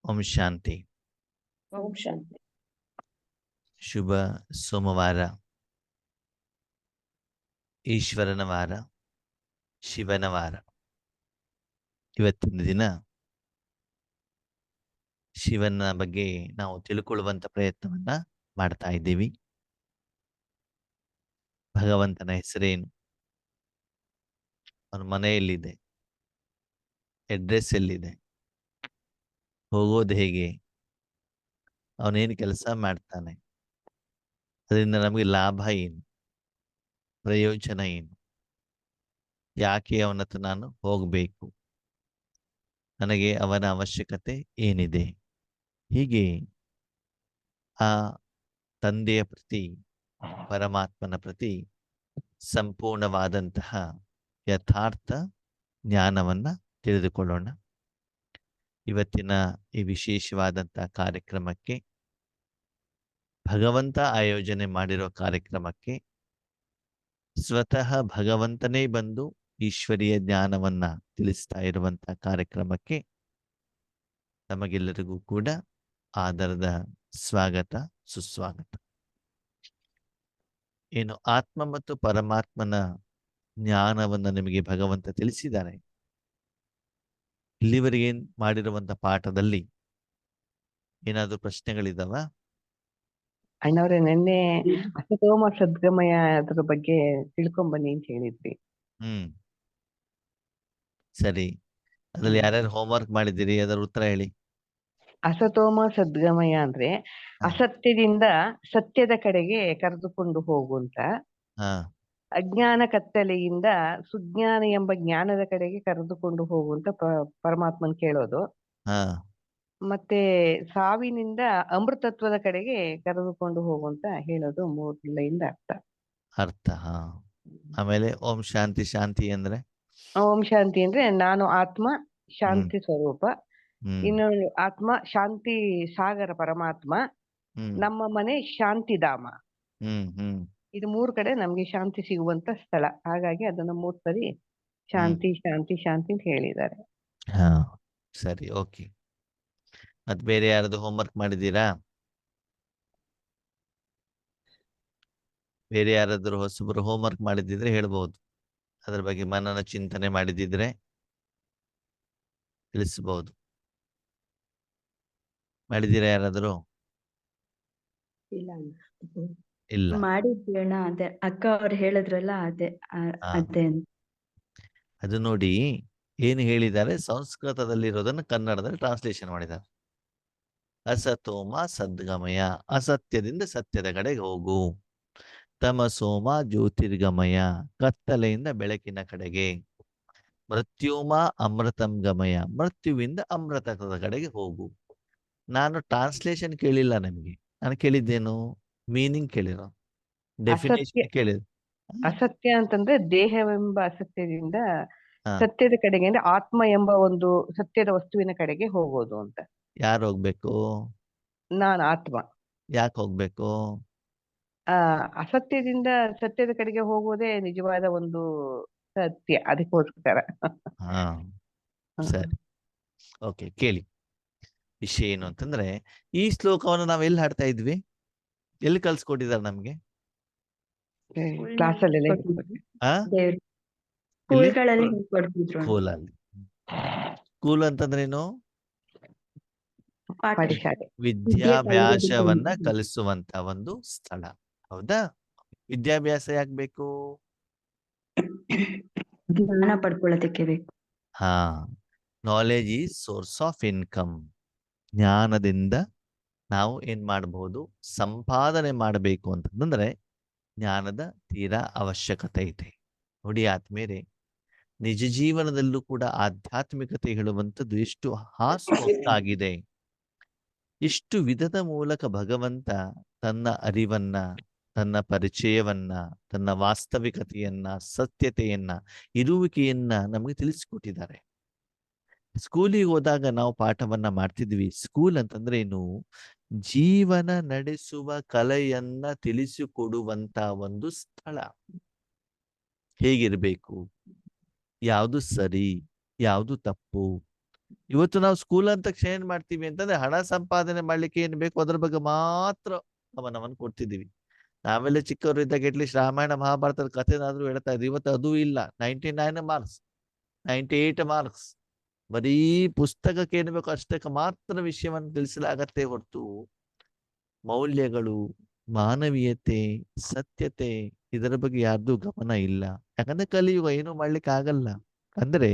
ಓಂ ಶಾಂತಿ. ಓಂ ಶಾಂತಿ. ಶುಭ ಸೋಮವಾರ, ಈಶ್ವರನ ವಾರ, ಶಿವನ ವಾರ. ಇವತ್ತಿನ ದಿನ ಶಿವನ ಬಗ್ಗೆ ನಾವು ತಿಳ್ಕೊಳ್ಳುವಂತ ಪ್ರಯತ್ನವನ್ನ ಮಾಡ್ತಾ ಇದ್ದೀವಿ. ಭಗವಂತನ ಹೆಸರೇನು, ಅವನ ಮನೆಯಲ್ಲಿದೆ, ಅಡ್ರೆಸ್ ಎಲ್ಲಿದೆ, ಹೋಗೋದು ಹೇಗೆ, ಅವನೇನು ಕೆಲಸ ಮಾಡ್ತಾನೆ, ಅದರಿಂದ ನಮಗೆ ಲಾಭ ಏನು, ಪ್ರಯೋಜನ ಏನು, ಯಾಕೆ ಅವನ ಹತ್ರ ನಾನು ಹೋಗಬೇಕು, ನನಗೆ ಅವನ ಅವಶ್ಯಕತೆ ಏನಿದೆ. ಹೀಗೆ ಆ ತಂದೆಯ ಪ್ರತಿ, ಪರಮಾತ್ಮನ ಪ್ರತಿ ಸಂಪೂರ್ಣವಾದಂತಹ ಯಥಾರ್ಥ ಜ್ಞಾನವನ್ನ ತಿಳಿದುಕೊಳ್ಳೋಣ. ಇವತ್ತಿನ ಈ ವಿಶೇಷವಾದಂತಹ ಕಾರ್ಯಕ್ರಮಕ್ಕೆ, ಭಗವಂತ ಆಯೋಜನೆ ಮಾಡಿರೋ ಕಾರ್ಯಕ್ರಮಕ್ಕೆ, ಸ್ವತಃ ಭಗವಂತನೇ ಬಂದು ಈಶ್ವರೀಯ ಜ್ಞಾನವನ್ನ ತಿಳಿಸ್ತಾ ಇರುವಂತಹ ಕಾರ್ಯಕ್ರಮಕ್ಕೆ ತಮಗೆಲ್ಲರಿಗೂ ಕೂಡ ಆದರದ ಸ್ವಾಗತ, ಸುಸ್ವಾಗತ. ಏನು ಆತ್ಮ ಮತ್ತು ಪರಮಾತ್ಮನ ಜ್ಞಾನವನ್ನ ನಿಮಗೆ ಭಗವಂತ ತಿಳಿಸಿದ್ದಾರೆ. ಇಲ್ಲಿವರೆಗೆ ಮಾಡಿರುವಂತ ಪಾಠದಲ್ಲಿ ಏನಾದ್ರು ಪ್ರಶ್ನೆಗಳಿದಾವ? ಅಣ್ಣವ್ರೆ, ನಿನ್ನೆ ಅಸತೋಮ ಸದ್ಗಮಯ ಅದ್ರ ಬಗ್ಗೆ ತಿಳ್ಕೊಂಬನ್ನಿ ಅಂತ ಹೇಳಿದ್ರಿ. ಸರಿ, ಅದ್ರಲ್ಲಿ ಯಾರ್ಯಾರು ಹೋಮ್ವರ್ಕ್ ಮಾಡಿದ್ದೀರಿ, ಅದರ ಉತ್ತರ ಹೇಳಿ. ಅಸತೋಮ ಸದ್ಗಮಯ ಅಂದ್ರೆ ಅಸತ್ಯದಿಂದ ಸತ್ಯದ ಕಡೆಗೆ ಕರೆದುಕೊಂಡು ಹೋಗುವಂತ, ಅಜ್ಞಾನ ಕತ್ತಲೆಯಿಂದ ಸುಜ್ಞಾನ ಎಂಬ ಜ್ಞಾನದ ಕಡೆಗೆ ಕರೆದುಕೊಂಡು ಹೋಗುವಂತ ಪರಮಾತ್ಮನ್ ಕೇಳೋದು. ಮತ್ತೆ ಸಾವಿನಿಂದ ಅಮೃತತ್ವದ ಕಡೆಗೆ ಕರೆದುಕೊಂಡು ಹೋಗುವಂತ ಹೇಳೋದು. 3 ಲೈನ್ ಅರ್ಥ. ಆಮೇಲೆ ಓಂ ಶಾಂತಿ. ಶಾಂತಿ ಅಂದ್ರೆ ಓಂ ಶಾಂತಿ ಅಂದ್ರೆ ನಾನು ಆತ್ಮ ಶಾಂತಿ ಸ್ವರೂಪ, ಇನ್ನು ಆತ್ಮ ಶಾಂತಿ ಸಾಗರ ಪರಮಾತ್ಮ, ನಮ್ಮ ಮನೆ ಶಾಂತಿಧಾಮ. ಇದು 3 ಕಡೆ ನಮ್ಗೆ ಶಾಂತಿ ಸಿಗುವಂತ ಸ್ಥಳ. ಹಾಗಾಗಿ ಅದನ್ನ 3 ಸರಿ ಶಾಂತಿ ಶಾಂತಿ ಶಾಂತಿ ಅಂತ ಹೇಳಿದ್ದಾರೆ. ಸರಿ, ಓಕೆ. ಮತ್ ಬೇರೆ ಯಾರಾದ್ರು ಹೋಮ್ವರ್ಕ್ ಮಾಡಿದ್ದೀರಾ? ಬೇರೆ ಯಾರಾದ್ರೂ ಹೊಸಬರು ಹೋಮ್ವರ್ಕ್ ಮಾಡಿದ್ದಿದ್ರೆ ಹೇಳ್ಬಹುದು. ಅದ್ರ ಬಗ್ಗೆ ಮನನ ಚಿಂತನೆ ಮಾಡಿದಿದ್ರೆ ತಿಳಿಸಬಹುದು. ಮಾಡಿದ್ದೀರಾ ಯಾರಾದ್ರೂ? ಇಲ್ಲ ಮಾಡಿದ್ವಿ ಅಣ್ಣ. ಅದೇ ಅಕ್ಕ ಅವ್ರು ಹೇಳಿದ್ರಲ್ಲ, ಅದೇ ಅದು ನೋಡಿ ಏನು ಹೇಳಿದ್ದಾರೆ, ಸಂಸ್ಕೃತದಲ್ಲಿರೋದನ್ನು ಕನ್ನಡದಲ್ಲಿ ಟ್ರಾನ್ಸ್ಲೇಷನ್ ಮಾಡಿದ್ದಾರೆ. ಅಸತೋಮ ಸದ್ಗಮಯ, ಅಸತ್ಯದಿಂದ ಸತ್ಯದ ಕಡೆಗೆ ಹೋಗು. ತಮಸೋಮ ಜ್ಯೋತಿರ್ಗಮಯ, ಕತ್ತಲೆಯಿಂದ ಬೆಳಕಿನ ಕಡೆಗೆ. ಮೃತ್ಯುಮ ಅಮೃತಂ ಗಮಯ, ಮೃತ್ಯುವಿಂದ ಅಮೃತದ ಕಡೆಗೆ ಹೋಗು. ನಾನು ಟ್ರಾನ್ಸ್ಲೇಷನ್ ಕೇಳಿಲ್ಲ ನಿಮಗೆ, ನಾನು ಕೇಳಿದ್ದೇನು ಮೀನಿಂಗ್ ಕೇಳಿರೋ, ಡೆಫಿನೇಷನ್ ಕೇಳಿದ. ಅಸತ್ಯ ಅಂತಂದ್ರೆ ದೇಹವೆಂಬ ಅಸತ್ಯದಿಂದ ಸತ್ಯದ ಕಡೆಗೆ, ಅಂದ್ರೆ ಆತ್ಮ ಎಂಬ ಒಂದು ಸತ್ಯದ ವಸ್ತುವಿನ ಕಡೆಗೆ ಹೋಗೋದು ಅಂತ. ಯಾರು ಹೋಗ್ಬೇಕು? ನಾನು ಆತ್ಮ. ಯಾಕೆ ಹೋಗ್ಬೇಕು? ಅಸತ್ಯದಿಂದ ಸತ್ಯದ ಕಡೆಗೆ ಹೋಗೋದೇ ನಿಜವಾದ ಒಂದು ಸತ್ಯ, ಅದಕ್ಕೋಸ್ಕರ. ಸರಿ, ಓಕೆ. ಕೇಳಿ, ವಿಷಯ ಏನು ಅಂತಂದ್ರೆ, ಈ ಶ್ಲೋಕವನ್ನು ನಾವ್ ಎಲ್ಲಿ ಹಾಡ್ತಾ ಇದ್ವಿ, ಎಲ್ಲಿ ಕಲ್ಸ್ಕೊಟ್ಟಿದ್ದಾರೆ ನಮ್ಗೆ? ಕ್ಲಾಸಲ್ಲಿ. ಸ್ಕೂಲಲ್ಲಿ. ಸ್ಕೂಲ್ ಅಂತಂದ್ರೇನು? ವಿದ್ಯಾಭ್ಯಾಸವನ್ನ ಕಲಿಸುವಂತ ಒಂದು ಸ್ಥಳ, ಹೌದಾ? ವಿದ್ಯಾಭ್ಯಾಸ ಯಾಕೆ ಬೇಕು? ಜ್ಞಾನ ಪಡ್ಕೊಳ್ಳೋದಕ್ಕೆ ಬೇಕು. Knowledge is source of income. ಜ್ಞಾನದಿಂದ ನಾವು ಏನ್ ಮಾಡಬಹುದು, ಸಂಪಾದನೆ ಮಾಡಬೇಕು ಅಂತಂದ್ರೆ ಜ್ಞಾನದ ತೀರಾ ಅವಶ್ಯಕತೆ ಇದೆ. ನೋಡಿ ಆತ್ಮೇರೆ, ನಿಜ ಜೀವನದಲ್ಲೂ ಕೂಡ ಆಧ್ಯಾತ್ಮಿಕತೆ ಹೇಳುವಂಥದ್ದು ಎಷ್ಟು ಹಾಸುಹೊಕ್ಕಾಗಿದೆ. ಎಷ್ಟು ವಿಧದ ಮೂಲಕ ಭಗವಂತ ತನ್ನ ಅರಿವನ್ನ, ತನ್ನ ಪರಿಚಯವನ್ನ, ತನ್ನ ವಾಸ್ತವಿಕತೆಯನ್ನ, ಸತ್ಯತೆಯನ್ನ, ಇರುವಿಕೆಯನ್ನ ನಮಗೆ ತಿಳಿಸಿಕೊಟ್ಟಿದ್ದಾರೆ. ಸ್ಕೂಲಿಗೆ ಹೋದಾಗ ನಾವು ಪಾಠವನ್ನ ಮಾಡ್ತಿದ್ವಿ. ಸ್ಕೂಲ್ ಅಂತಂದ್ರೆ ಏನು? ಜೀವನ ನಡೆಸುವ ಕಲೆಯನ್ನ ತಿಳಿಸಿಕೊಡುವಂತ ಒಂದು ಸ್ಥಳ. ಹೇಗಿರ್ಬೇಕು, ಯಾವುದು ಸರಿ, ಯಾವುದು ತಪ್ಪು, ಇವತ್ತು ನಾವು ಸ್ಕೂಲ್ ಅಂತ ತಕ್ಷಣ ಏನ್ ಮಾಡ್ತೀವಿ ಅಂತಂದ್ರೆ ಹಣ ಸಂಪಾದನೆ ಮಾಡ್ಲಿಕ್ಕೆ ಏನ್ ಬೇಕು ಅದ್ರ ಬಗ್ಗೆ ಮಾತ್ರ ಗಮನವನ್ನು ಕೊಡ್ತಿದ್ದೀವಿ. ನಾವೆಲ್ಲ ಚಿಕ್ಕವರು ಇದ್ದಾಗ ಅಟ್ಲೀಸ್ಟ್ ರಾಮಾಯಣ ಮಹಾಭಾರತದ ಕಥೆನಾದ್ರೂ ಹೇಳ್ತಾ ಇದ್ವಿ. ಇವತ್ತು ಅದೂ ಇಲ್ಲ. 99 ಮಾರ್ಕ್ಸ್, 98 ಮಾರ್ಕ್ಸ್. ಬರೀ ಪುಸ್ತಕಕ್ಕೆ ಏನ್ ಬೇಕು ಅಷ್ಟಕ್ಕೆ ಮಾತ್ರ ವಿಷಯವನ್ನು ತಿಳಿಸಲಾಗತ್ತೆ ಹೊರತು ಮೌಲ್ಯಗಳು, ಮಾನವೀಯತೆ, ಸತ್ಯತೆ ಇದರ ಬಗ್ಗೆ ಯಾರ್ದು ಗಮನ ಇಲ್ಲ. ಯಾಕಂದ್ರೆ ಕಲಿಯುಗ ಏನು ಮಾಡ್ಲಿಕ್ಕೆ ಆಗಲ್ಲ. ಅಂದ್ರೆ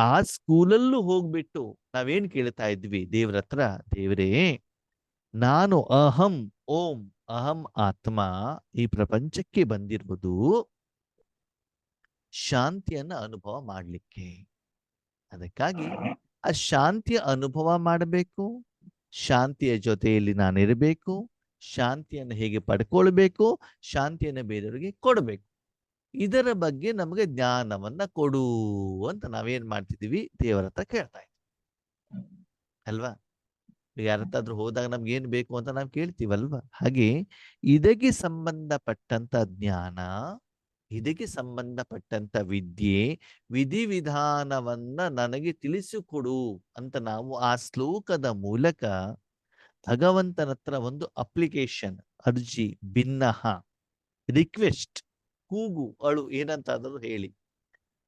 ಆ ಸ್ಕೂಲಲ್ಲೂ ಹೋಗ್ಬಿಟ್ಟು ನಾವೇನ್ ಕೇಳ್ತಾ ಇದ್ವಿ ದೇವ್ರ ಹತ್ರ, ದೇವ್ರೇ ನಾನು ಅಹಂ ಓಂ ಅಹಂ ಆತ್ಮ ಈ ಪ್ರಪಂಚಕ್ಕೆ ಬಂದಿರುವುದು ಶಾಂತಿಯನ್ನ ಅನುಭವ ಮಾಡ್ಲಿಕ್ಕೆ. ಅದಕ್ಕಾಗಿ ಆ ಶಾಂತಿಯ ಅನುಭವ ಮಾಡಬೇಕು, ಶಾಂತಿಯ ಜೊತೆಯಲ್ಲಿ ನಾನಿರಬೇಕು, ಶಾಂತಿಯನ್ನು ಹೇಗೆ ಪಡ್ಕೊಳ್ಬೇಕು, ಶಾಂತಿಯನ್ನು ಬೇರೆಯವರಿಗೆ ಕೊಡಬೇಕು. ಇದರ ಬಗ್ಗೆ ನಮಗೆ ಜ್ಞಾನವನ್ನ ಕೊಡು ಅಂತ ನಾವೇನ್ ಮಾಡ್ತಿದೀವಿ, ದೇವರ ಹತ್ರ ಕೇಳ್ತಾ ಇದ್ದೀವಿ ಅಲ್ವಾ. ಯಾರತ್ತಾದ್ರೂ ಹೋದಾಗ ನಮ್ಗೆ ಏನ್ ಬೇಕು ಅಂತ ನಾವು ಕೇಳ್ತೀವಲ್ವಾ. ಹಾಗೆ ಇದಕ್ಕೆ ಸಂಬಂಧಪಟ್ಟಂತ ಜ್ಞಾನ, ಇದಕ್ಕೆ ಸಂಬಂಧಪಟ್ಟಂತ ವಿದ್ಯೆ, ವಿಧಿವಿಧಾನವನ್ನ ನನಗೆ ತಿಳಿಸಿಕೊಡು ಅಂತ ನಾವು ಆ ಶ್ಲೋಕದ ಮೂಲಕ ಭಗವಂತನ ಹತ್ರ ಒಂದು ಅಪ್ಲಿಕೇಶನ್, ಅರ್ಜಿ, ಭಿನ್ನಹ, ರಿಕ್ವೆಸ್ಟ್, ಕೂಗು, ಅಳು ಏನಂತಾದರೂ ಹೇಳಿ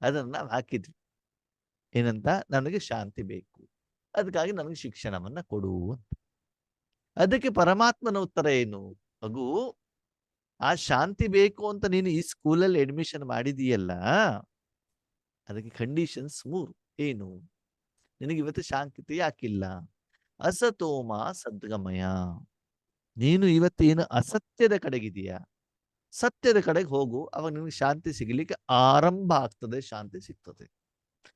ಅದನ್ನ ನಾವು ಹಾಕಿದ್ವಿ. ಏನಂತ, ನನಗೆ ಶಾಂತಿ ಬೇಕು, ಅದಕ್ಕಾಗಿ ನನಗೆ ಶಿಕ್ಷಣವನ್ನ ಕೊಡು ಅಂತ. ಅದಕ್ಕೆ ಪರಮಾತ್ಮನ ಉತ್ತರ ಏನು? ಮಗು, ಆ ಶಾಂತಿ ಬೇಕು ಅಂತ ನೀನು ಈ ಸ್ಕೂಲಲ್ಲಿ ಅಡ್ಮಿಷನ್ ಮಾಡಿದೀಯಲ್ಲ, ಅದಕ್ಕೆ ಕಂಡೀಷನ್ಸ್ 3. ಏನು? ನಿನಗೆ ಇವತ್ತು ಶಾಂತಿ ಯಾಕಿಲ್ಲ? ಅಸತೋಮ ಸದ್ಗಮಯ. ನೀನು ಇವತ್ತೇನು ಅಸತ್ಯದ ಕಡೆಗಿದೀಯಾ, ಸತ್ಯದ ಕಡೆಗೆ ಹೋಗು, ಅವಾಗ ನಿನಗೆ ಶಾಂತಿ ಸಿಗಲಿಕ್ಕೆ ಆರಂಭ ಆಗ್ತದೆ, ಶಾಂತಿ ಸಿಗ್ತದೆ.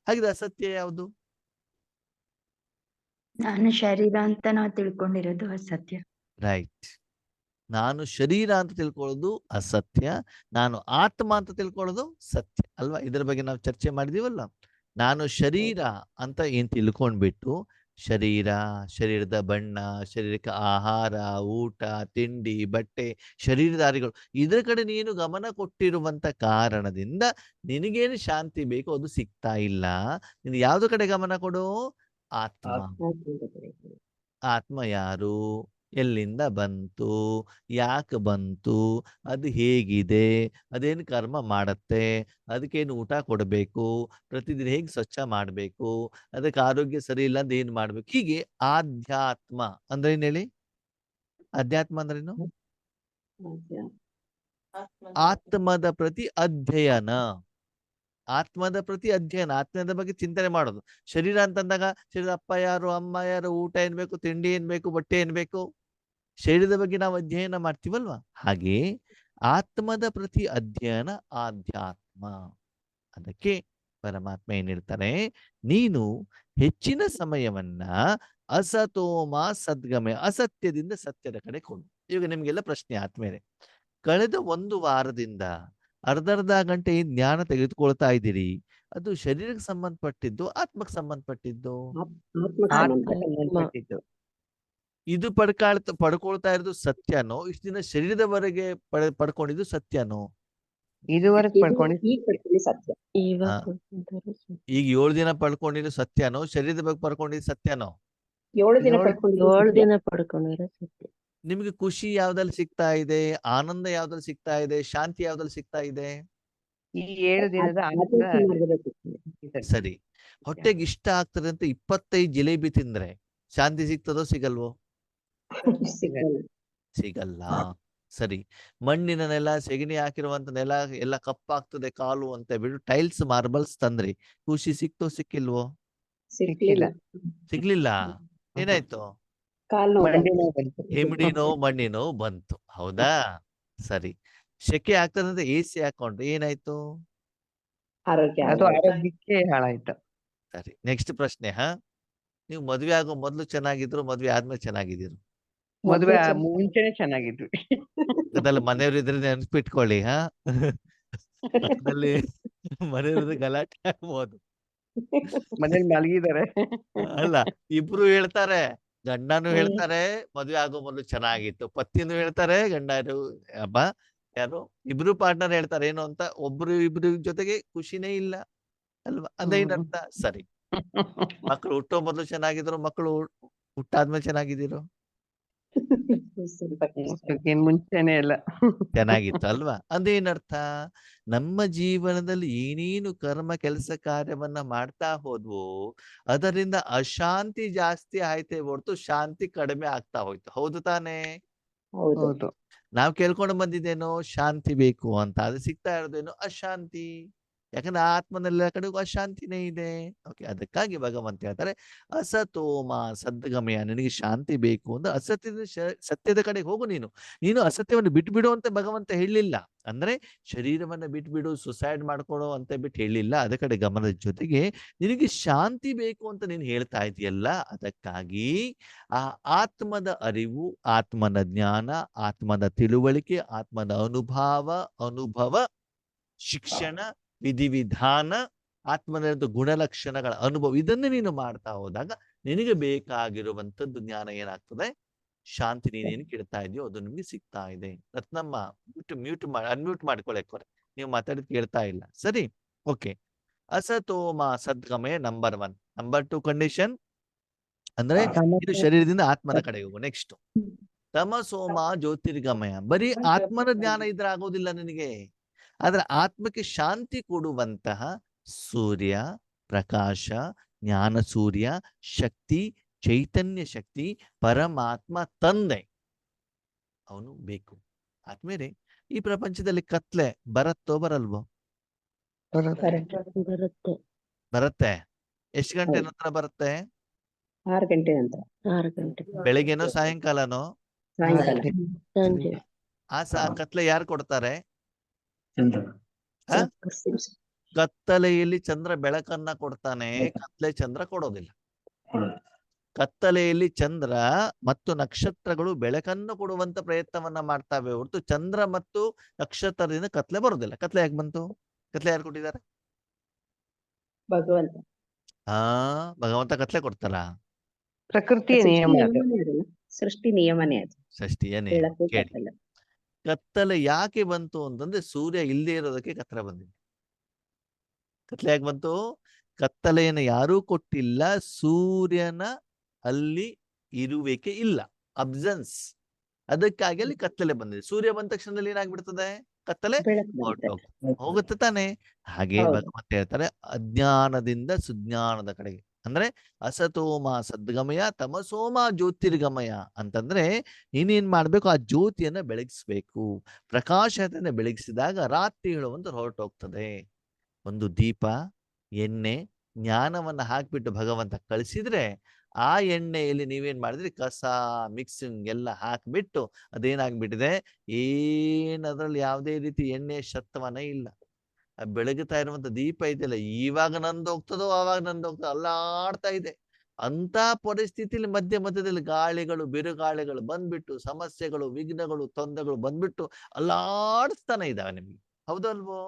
ಹಾಗಿದ್ರೆ ಅಸತ್ಯ ಯಾವುದು? ನಾನು ಶರೀರ ಅಂತ ನಾವು ತಿಳ್ಕೊಂಡಿರೋದು ಅಸತ್ಯ. ರೈಟ್. ನಾನು ಶರೀರ ಅಂತ ತಿಳ್ಕೊಳ್ಳೋದು ಅಸತ್ಯ, ನಾನು ಆತ್ಮ ಅಂತ ತಿಳ್ಕೊಳ್ಳೋದು ಸತ್ಯ ಅಲ್ವಾ. ಇದರ ಬಗ್ಗೆ ನಾವು ಚರ್ಚೆ ಮಾಡಿದೀವಲ್ಲ. ನಾನು ಶರೀರ ಅಂತ ಏನ್ ತಿಳ್ಕೊಂಡ್ಬಿಟ್ಟು ಶರೀರ, ಶರೀರದ ಬಣ್ಣ, ಶರೀರಕ್ಕೆ ಆಹಾರ, ಊಟ, ತಿಂಡಿ, ಬಟ್ಟೆ, ಶರೀರಧಾರಿಗಳು, ಇದರ ಕಡೆ ನೀನು ಗಮನ ಕೊಟ್ಟಿರುವಂತ ಕಾರಣದಿಂದ ನಿನಗೇನು ಶಾಂತಿ ಬೇಕು ಅದು ಸಿಗ್ತಾ ಇಲ್ಲ. ನೀನು ಯಾವ್ದು ಕಡೆ ಗಮನ ಕೊಡು? ಆತ್ಮ. ಆತ್ಮ ಯಾರು, ಎಲ್ಲಿಂದ ಬಂತು, ಯಾಕೆ ಬಂತು, ಅದು ಹೇಗಿದೆ, ಅದೇನು ಕರ್ಮ ಮಾಡತ್ತೆ, ಅದಕ್ಕೇನು ಊಟ ಕೊಡಬೇಕು, ಪ್ರತಿದಿನ ಹೇಗೆ ಸ್ವಚ್ಛ ಮಾಡಬೇಕು, ಅದಕ್ಕೆ ಆರೋಗ್ಯ ಸರಿ ಇಲ್ಲ ಅಂದ್ರೆ ಏನು ಮಾಡ್ಬೇಕು. ಹೀಗೆ ಆಧ್ಯಾತ್ಮ ಅಂದ್ರೆ ಏನ್ ಹೇಳಿ? ಅಧ್ಯಾತ್ಮ ಅಂದ್ರೇನು? ಆತ್ಮದ ಪ್ರತಿ ಅಧ್ಯಯನ. ಆತ್ಮದ ಪ್ರತಿ ಅಧ್ಯಯನ, ಆತ್ಮದ ಬಗ್ಗೆ ಚಿಂತನೆ ಮಾಡೋದು. ಶರೀರ ಅಂತಂದಾಗ ಶರೀರದ ಅಪ್ಪ ಯಾರು, ಅಮ್ಮ ಯಾರು, ಊಟ ಏನ್ ಬೇಕು, ತಿಂಡಿ ಏನ್ ಬೇಕು, ಬಟ್ಟೆ ಏನ್ ಬೇಕು, ಶರೀರದ ಬಗ್ಗೆ ನಾವು ಅಧ್ಯಯನ ಮಾಡ್ತೀವಲ್ವಾ. ಹಾಗೆ ಆತ್ಮದ ಪ್ರತಿ ಅಧ್ಯಯನ ಆಧ್ಯಾತ್ಮ. ಅದಕ್ಕೆ ಪರಮಾತ್ಮ ಏನ್ ಹೇಳ್ತಾನೆ, ನೀನು ಹೆಚ್ಚಿನ ಸಮಯವನ್ನ ಅಸತೋಮ ಸದ್ಗಮಯ, ಅಸತ್ಯದಿಂದ ಸತ್ಯದ ಕಡೆ ಕೊಡು. ಇವಾಗ ನಿಮ್ಗೆಲ್ಲ ಪ್ರಶ್ನೆ ಆದ್ಮೇಲೆ, ಕಳೆದ 1 ವಾರದಿಂದ ಅರ್ಧ ಗಂಟೆ ಏನ್ ಜ್ಞಾನ ತೆಗೆದುಕೊಳ್ತಾ ಇದ್ದೀರಿ, ಅದು ಶರೀರಕ್ಕೆ ಸಂಬಂಧಪಟ್ಟಿದ್ದು, ಆತ್ಮಕ್ಕೆ ಸಂಬಂಧಪಟ್ಟಿದ್ದು? ಸಂಬಂಧಪಟ್ಟಿದ್ದು. ಇದು ಪಡ್ಕೊಳ್ತಾ ಇರೋದು ಸತ್ಯನೋ, ಇಷ್ಟು ದಿನ ಶರೀರದವರೆಗೆ ಪಡ್ಕೊಂಡಿದ್ದು ಸತ್ಯನೋ? ಇದುವರೆಗೆ ಪಡ್ಕೊಂಡಿದ್ದು ಸತ್ಯ. ಈಗ 7 ದಿನ ಪಡ್ಕೊಂಡಿದ್ದು ಸತ್ಯನೋ, ಶರೀರದ ಬಗ್ಗೆ ಪಡ್ಕೊಂಡಿದ್ದು ಸತ್ಯನೋ? 7 ದಿನ ಪಡ್ಕೊಂಡಿರೋ ಸತ್ಯ. ನಿಮ್ಗೆ ಖುಷಿ ಯಾವ್ದ್ರಲ್ಲಿ ಸಿಗ್ತಾ ಇದೆ, ಆನಂದ ಯಾವ್ದ್ರಲ್ಲಿ ಸಿಗ್ತಾ ಇದೆ, ಶಾಂತಿ ಯಾವ್ದ್ರಲ್ಲಿ ಸಿಗ್ತಾ ಇದೆ? ಈ 7 ದಿನದ ಸರಿ. ಹೊಟ್ಟೆಗೆ ಇಷ್ಟ ಆಗ್ತದೆ ಅಂತ 25 ಜಿಲೇಬಿ ತಿಂದ್ರೆ ಶಾಂತಿ ಸಿಗ್ತದೋ ಸಿಗಲ್ವೋ? ಸಿಗಲ್ಲ. ಸರಿ. ಮಣ್ಣಿನ ನೆಲ, ಸೆಗಣಿ ಹಾಕಿರುವಂತ ನೆಲ ಎಲ್ಲ ಕಪ್ಪಾಗ್ತದೆ ಕಾಲು ಅಂತ ಬಿಟ್ಟು ಟೈಲ್ಸ್, ಮಾರ್ಬಲ್ಸ್ ತಂದ್ರಿ, ಖುಷಿ ಸಿಕ್ತೋ ಸಿಕ್ಕಿಲ್ವೋ? ಸಿಗ್ಲಿಲ್ಲ. ಏನಾಯ್ತು? ಹಿಮಡಿನೋ ಮಣ್ಣಿನೋ ಬಂತು. ಹೌದಾ? ಸರಿ. ಶೆಕೆ ಆಗ್ತದಂತ AC ಹಾಕೊಂಡ್ರೆ ಏನಾಯ್ತು? ಆರೋಗ್ಯಕ್ಕೆ ಹಾಳಾಯ್ತು. ಸರಿ. ನೆಕ್ಸ್ಟ್ ಪ್ರಶ್ನೆ. ನೀವು ಮದ್ವೆ ಆಗೋ ಮೊದ್ಲು ಚೆನ್ನಾಗಿದ್ರು, ಮದ್ವೆ ಆದ್ಮೇಲೆ ಚೆನ್ನಾಗಿದ್ದೀರು? ಮದ್ವೆ ಮುಂಚೆನೆ ಚೆನ್ನಾಗಿದ್ವಿ. ಅದೆಲ್ಲ ಮನೆಯವ್ರು ಇದ್ರೆ ನೆನ್ಪಿಟ್ಕೊಳ್ಳಿ. ಅದಲ್ಲಿ ಮನೆಯವ್ರದ್ದು ಗಲಾಟೆ ಆಗ್ಬೋದು. ಮನೇಲಿ ಮಲಗಿದ್ದಾರೆ. ಅಲ್ಲ, ಇಬ್ರು ಹೇಳ್ತಾರೆ, ಗಂಡನು ಹೇಳ್ತಾರೆ ಮದ್ವೆ ಆಗೋ ಮೊದ್ಲು ಚೆನ್ನಾಗಿತ್ತು, ಪತ್ನಿನೂ ಹೇಳ್ತಾರೆ, ಗಂಡರು ಯಾರು ಇಬ್ರು ಪಾರ್ಟ್ನರ್ ಹೇಳ್ತಾರೆ ಏನು ಅಂತ, ಇಬ್ರು ಜೊತೆಗೆ ಖುಷಿನೇ ಇಲ್ಲ ಅಲ್ವಾ? ಅದೇನರ್ಥ? ಸರಿ. ಮಕ್ಕಳು ಹುಟ್ಟೋ ಮೊದಲು ಚೆನ್ನಾಗಿದ್ರು, ಮಕ್ಕಳು ಹುಟ್ಟಾದ್ಮೇಲೆ ಚೆನ್ನಾಗಿದ್ದೀರೋ? ಹುಟ್ಟೋಕ್ಕಿಂತ ಮುಂಚೆನೆ ಎಲ್ಲ ಚೆನ್ನಾಗಿತ್ತು ಅಲ್ವಾ? ಅದೇನರ್ಥ? ನಮ್ಮ ಜೀವನದಲ್ಲಿ ಏನೇನು ಕರ್ಮ ಕೆಲಸ ಕಾರ್ಯವನ್ನ ಮಾಡ್ತಾ ಹೋದ್ವೋ ಅದರಿಂದ ಅಶಾಂತಿ ಜಾಸ್ತಿ ಆಯ್ತೇ ಹೊರತು ಶಾಂತಿ ಕಡಿಮೆ ಆಗ್ತಾ ಹೋಯ್ತು. ಹೌದು ತಾನೇ? ಹೌದು. ನಾವು ಕೇಳ್ಕೊಂಡು ಬಂದಿದ್ದೇನೋ ಶಾಂತಿ ಬೇಕು ಅಂತ, ಅದು ಸಿಗ್ತಾ ಇರೋದೇನು ಅಶಾಂತಿ. ಯಾಕಂದ್ರೆ ಆತ್ಮನೆಲ್ಲ ಕಡೆಗೂ ಅಶಾಂತಿನೇ ಇದೆ. ಓಕೆ, ಅದಕ್ಕಾಗಿ ಭಗವಂತ ಹೇಳ್ತಾರೆ ಅಸತೋಮ ಸದ್ಗಮಯ. ನಿನಗೆ ಶಾಂತಿ ಬೇಕು ಅಂದ್ರೆ ಸತ್ಯದ ಕಡೆಗೆ ಹೋಗು. ನೀನು ಅಸತ್ಯವನ್ನು ಬಿಟ್ಬಿಡು ಅಂತ ಭಗವಂತ ಹೇಳಲಿಲ್ಲ. ಅಂದ್ರೆ ಶರೀರವನ್ನ ಬಿಟ್ಬಿಡು, ಸುಸೈಡ್ ಮಾಡ್ಕೊಡೋ ಅಂತ ಬಿಟ್ಟು ಹೇಳಿಲ್ಲ. ಅದ ಕಡೆ ಗಮನದ ಜೊತೆಗೆ ನಿನಗೆ ಶಾಂತಿ ಬೇಕು ಅಂತ ನೀನು ಹೇಳ್ತಾ ಇದೆಯಲ್ಲ, ಅದಕ್ಕಾಗಿ ಆ ಆತ್ಮದ ಅರಿವು, ಆತ್ಮನ ಜ್ಞಾನ, ಆತ್ಮದ ತಿಳುವಳಿಕೆ, ಆತ್ಮದ ಅನುಭವ, ಶಿಕ್ಷಣ, ವಿಧಿವಿಧಾನ, ಆತ್ಮದ ಗುಣಲಕ್ಷಣಗಳ ಅನುಭವ, ಇದನ್ನೇ ನೀನು ಮಾಡ್ತಾ ಹೋದಾಗ ನಿನಗೆ ಬೇಕಾಗಿರುವಂತದ್ದು ಜ್ಞಾನ ಏನಾಗ್ತದೆ? ಶಾಂತಿ. ನೀನೇನು ಕೇಳ್ತಾ ಇದೆಯೋ ಅದು ನಿಮ್ಗೆ ಸಿಗ್ತಾ ಇದೆ. ರತ್ನಮ್ಮ ಅನ್ಮ್ಯೂಟ್ ಮಾಡ್ಕೊಳಕ್ಕೆ ನೀವು ಮಾತಾಡಿದ್ ಕೇಳ್ತಾ ಇಲ್ಲ. ಸರಿ, ಓಕೆ. ಅಸತೋಮ ಸದ್ಗಮಯ ನಂಬರ್ 1. ನಂಬರ್ 2 ಕಂಡೀಷನ್ ಅಂದ್ರೆ ಇದು ಶರೀರದಿಂದ ಆತ್ಮನ ಕಡೆಗೆ ಹೋಗು. ನೆಕ್ಸ್ಟ್ ತಮಸೋಮ ಜ್ಯೋತಿರ್ಗಮಯ. ಬರೀ ಆತ್ಮನ ಜ್ಞಾನ ಇದ್ರೆ ಆಗೋದಿಲ್ಲ ನಿನಗೆ. ಆದ್ರೆ ಆತ್ಮಕ್ಕೆ ಶಾಂತಿ ಕೊಡುವಂತಹ ಸೂರ್ಯ, ಪ್ರಕಾಶ, ಜ್ಞಾನ ಸೂರ್ಯ, ಶಕ್ತಿ, ಚೈತನ್ಯ ಶಕ್ತಿ, ಪರಮಾತ್ಮ ತಂದೆ ಅವನು ಬೇಕು. ಆದ್ಮೇಲೆ ಈ ಪ್ರಪಂಚದಲ್ಲಿ ಕತ್ಲೆ ಬರತ್ತೋ ಬರಲ್ವೋ? ಬರುತ್ತೆ. ಎಷ್ಟು ಗಂಟೆ ನಂತರ ಬರುತ್ತೆ? 6 ಗಂಟೆ ನಂತರ. 6 ಗಂಟೆ. ಬೆಳಿಗ್ಗೆನೋ ಸಾಯಂಕಾಲನೋ? ಸಾಯಂಕಾಲ. ಆ ಕತ್ಲೆ ಯಾರು ಕೊಡ್ತಾರೆ? ಚಂದ್ರ. ಕತ್ತಲೆಯಲ್ಲಿ ಚಂದ್ರ ಬೆಳಕನ್ನ ಕೊಡ್ತಾನೆ, ಕತ್ಲೆ ಚಂದ್ರ ಕೊಡೋದಿಲ್ಲ. ಕತ್ತಲೆಯಲ್ಲಿ ಚಂದ್ರ ಮತ್ತು ನಕ್ಷತ್ರಗಳು ಬೆಳಕನ್ನು ಕೊಡುವಂತ ಪ್ರಯತ್ನವನ್ನ ಮಾಡ್ತಾವೆ ಹೊರತು ಚಂದ್ರ ಮತ್ತು ನಕ್ಷತ್ರದಿಂದ ಕತ್ಲೆ ಬರೋದಿಲ್ಲ. ಕತ್ಲೆ ಯಾಕೆ ಬಂತು? ಕತ್ಲೆ ಯಾರು ಕೊಟ್ಟಿದ್ದಾರೆ? ಭಗವಂತ. ಭಗವಂತ ಕತ್ಲೆ ಕೊಡ್ತಾರ? ಪ್ರಕೃತಿಯ ನಿಯಮ ಅದು. ಸೃಷ್ಟಿ ನಿಯಮನೇ ಅದು. ಸೃಷ್ಟಿಯ ನಿಯಮ. ಕೇಳಿ, ಕತ್ತಲೆ ಯಾಕೆ ಬಂತು ಅಂತಂದ್ರೆ ಸೂರ್ಯ ಇಲ್ಲದೆ ಇರೋದಕ್ಕೆ ಕತ್ತಲೆ ಬಂದಿದೆ. ಕತ್ಲೆ ಯಾಕೆ ಬಂತು? ಕತ್ತಲೆಯನ್ನು ಯಾರೂ ಕೊಟ್ಟಿಲ್ಲ, ಸೂರ್ಯನ ಅಲ್ಲಿ ಇರುವಿಕೆ ಇಲ್ಲ, ಅಬ್ಸೆನ್ಸ್. ಅದಕ್ಕಾಗಿ ಅಲ್ಲಿ ಕತ್ತಲೆ ಬಂದಿದೆ. ಸೂರ್ಯ ಬಂದ ತಕ್ಷಣದಲ್ಲಿ ಏನಾಗ್ಬಿಡ್ತದೆ? ಕತ್ತಲೆ ಹೋಗುತ್ತೆ ತಾನೆ. ಹಾಗೆ ಭಗವಂತ ಹೇಳ್ತಾರೆ ಅಜ್ಞಾನದಿಂದ ಸುಜ್ಞಾನದ ಕಡೆಗೆ. ಅಂದ್ರೆ ಅಸತೋಮ ಸದ್ಗಮಯ, ತಮಸೋಮ ಜ್ಯೋತಿರ್ಗಮಯ ಅಂತಂದ್ರೆ ನೀನೇನ್ ಮಾಡ್ಬೇಕು? ಆ ಜ್ಯೋತಿಯನ್ನ ಬೆಳಗಿಸ್ಬೇಕು. ಪ್ರಕಾಶತೆಯನ್ನ ಬೆಳಗಿಸಿದಾಗ ರಾತ್ರಿ ಹೇಳುವಂತ ಹೊರಟೋಗ್ತದೆ. ಒಂದು ದೀಪ, ಎಣ್ಣೆ, ಜ್ಞಾನವನ್ನ ಹಾಕ್ಬಿಟ್ಟು ಭಗವಂತ ಕಳಿಸಿದ್ರೆ ಆ ಎಣ್ಣೆಯಲ್ಲಿ ನೀವೇನ್ ಮಾಡಿದ್ರಿ? ಕಸ ಮಿಕ್ಸಿಂಗ್ ಎಲ್ಲ ಹಾಕ್ಬಿಟ್ಟು ಅದೇನಾಗ್ಬಿಟ್ಟಿದೆ? ಏನದ್ರಲ್ಲಿ ಯಾವುದೇ ರೀತಿ ಎಣ್ಣೆ ಸತ್ವನೇ ಇಲ್ಲ. ಬೆಳಗುತ್ತಾ ಇರುವಂತ ದೀಪ ಇದೆಯಲ್ಲ, ಇವಾಗ ನಂದು ಹೋಗ್ತದೋ ಆವಾಗ ನಂದು ಹೋಗ್ತದೋ ಅಲ್ಲಾಡ್ತಾ ಇದೆ. ಅಂತ ಪರಿಸ್ಥಿತಿಯಲ್ಲಿ ಮಧ್ಯದಲ್ಲಿ ಗಾಳಿಗಳು, ಬಿರುಗಾಳಿಗಳು ಬಂದ್ಬಿಟ್ಟು ಸಮಸ್ಯೆಗಳು, ವಿಘ್ನಗಳು, ತೊಂದರೆಗಳು ಬಂದ್ಬಿಟ್ಟು ಅಲ್ಲಾಡಿಸ್ತಾನೆ ಇದಾವೆ ನಿಮ್ಗೆ. ಹೌದಲ್ವೋ?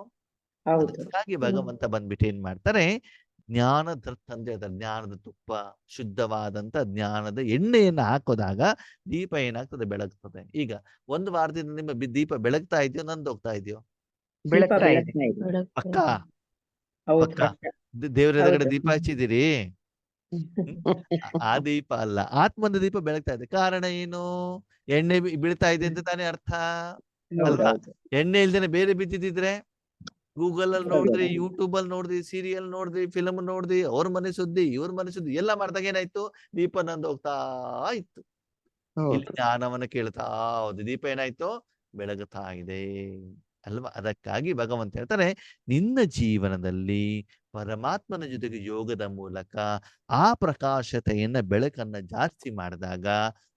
ಅದಕ್ಕಾಗಿ ಭಗವಂತ ಬಂದ್ಬಿಟ್ಟು ಏನ್ ಮಾಡ್ತಾರೆ? ಜ್ಞಾನದ ತಂದೆ, ಅದ ಜ್ಞಾನದ ತುಪ್ಪ, ಶುದ್ಧವಾದಂತ ಜ್ಞಾನದ ಎಣ್ಣೆಯನ್ನ ಹಾಕೋದಾಗ ದೀಪ ಏನಾಗ್ತದೆ? ಬೆಳಗ್ತದೆ. ಈಗ ಒಂದು ವಾರದಿಂದ ನಿಮ್ಮ ದೀಪ ಬೆಳಗ್ತಾ ಇದೆಯೋ ನಂದು ಹೋಗ್ತಾ ಇದೆಯೋ? ಬೆಳಗ್ತಾ ಇದೆ. ಪಕ್ಕ ದೇವ್ರ ಎದುರುಗಡೆ ದೀಪ ಹಚ್ಚಿದಿರಿ? ಆ ದೀಪ ಅಲ್ಲ, ಆತ್ಮದ ದೀಪ ಬೆಳಗ್ತಾ ಇದೆ. ಕಾರಣ ಏನು? ಎಣ್ಣೆ ಬೀಳ್ತಾ ಇದೆ ಅಂತ ತಾನೇ ಅರ್ಥ ಅಲ್ವಾ? ಎಣ್ಣೆ ಇಲ್ದೇನೆ ಬೇರೆ ಬಿದ್ದಿದ್ರೆ ಗೂಗಲ್ ಅಲ್ಲಿ ನೋಡಿದ್ರಿ, ಯೂಟ್ಯೂಬ್ ಅಲ್ಲಿ ನೋಡಿದ್ರಿ, ಸೀರಿಯಲ್ ನೋಡಿದ್ರಿ, ಫಿಲಮ್ ನೋಡಿದ್ರಿ, ಅವ್ರ ಮನೆ ಸುದ್ದಿ ಇವ್ರ ಮನೆ ಸುದ್ದಿ ಎಲ್ಲ ಮಾಡಿದಾಗ ಏನಾಯ್ತು? ದೀಪ ನಂದು ಹೋಗ್ತಾ ಇತ್ತು. ಇಲ್ಲಿ ಜ್ಞಾನವನ್ನ ಕೇಳ್ತಾ ಹೌದು, ದೀಪ ಏನಾಯ್ತು? ಬೆಳಗುತ್ತಾ ಇದೆ ಅಲ್ವಾ? ಅದಕ್ಕಾಗಿ ಭಗವಂತ ಹೇಳ್ತಾರೆ ನಿನ್ನ ಜೀವನದಲ್ಲಿ ಪರಮಾತ್ಮನ ಜೊತೆಗೆ ಯೋಗದ ಮೂಲಕ ಆ ಪ್ರಕಾಶತೆಯನ್ನ, ಬೆಳಕನ್ನ ಜಾಸ್ತಿ ಮಾಡಿದಾಗ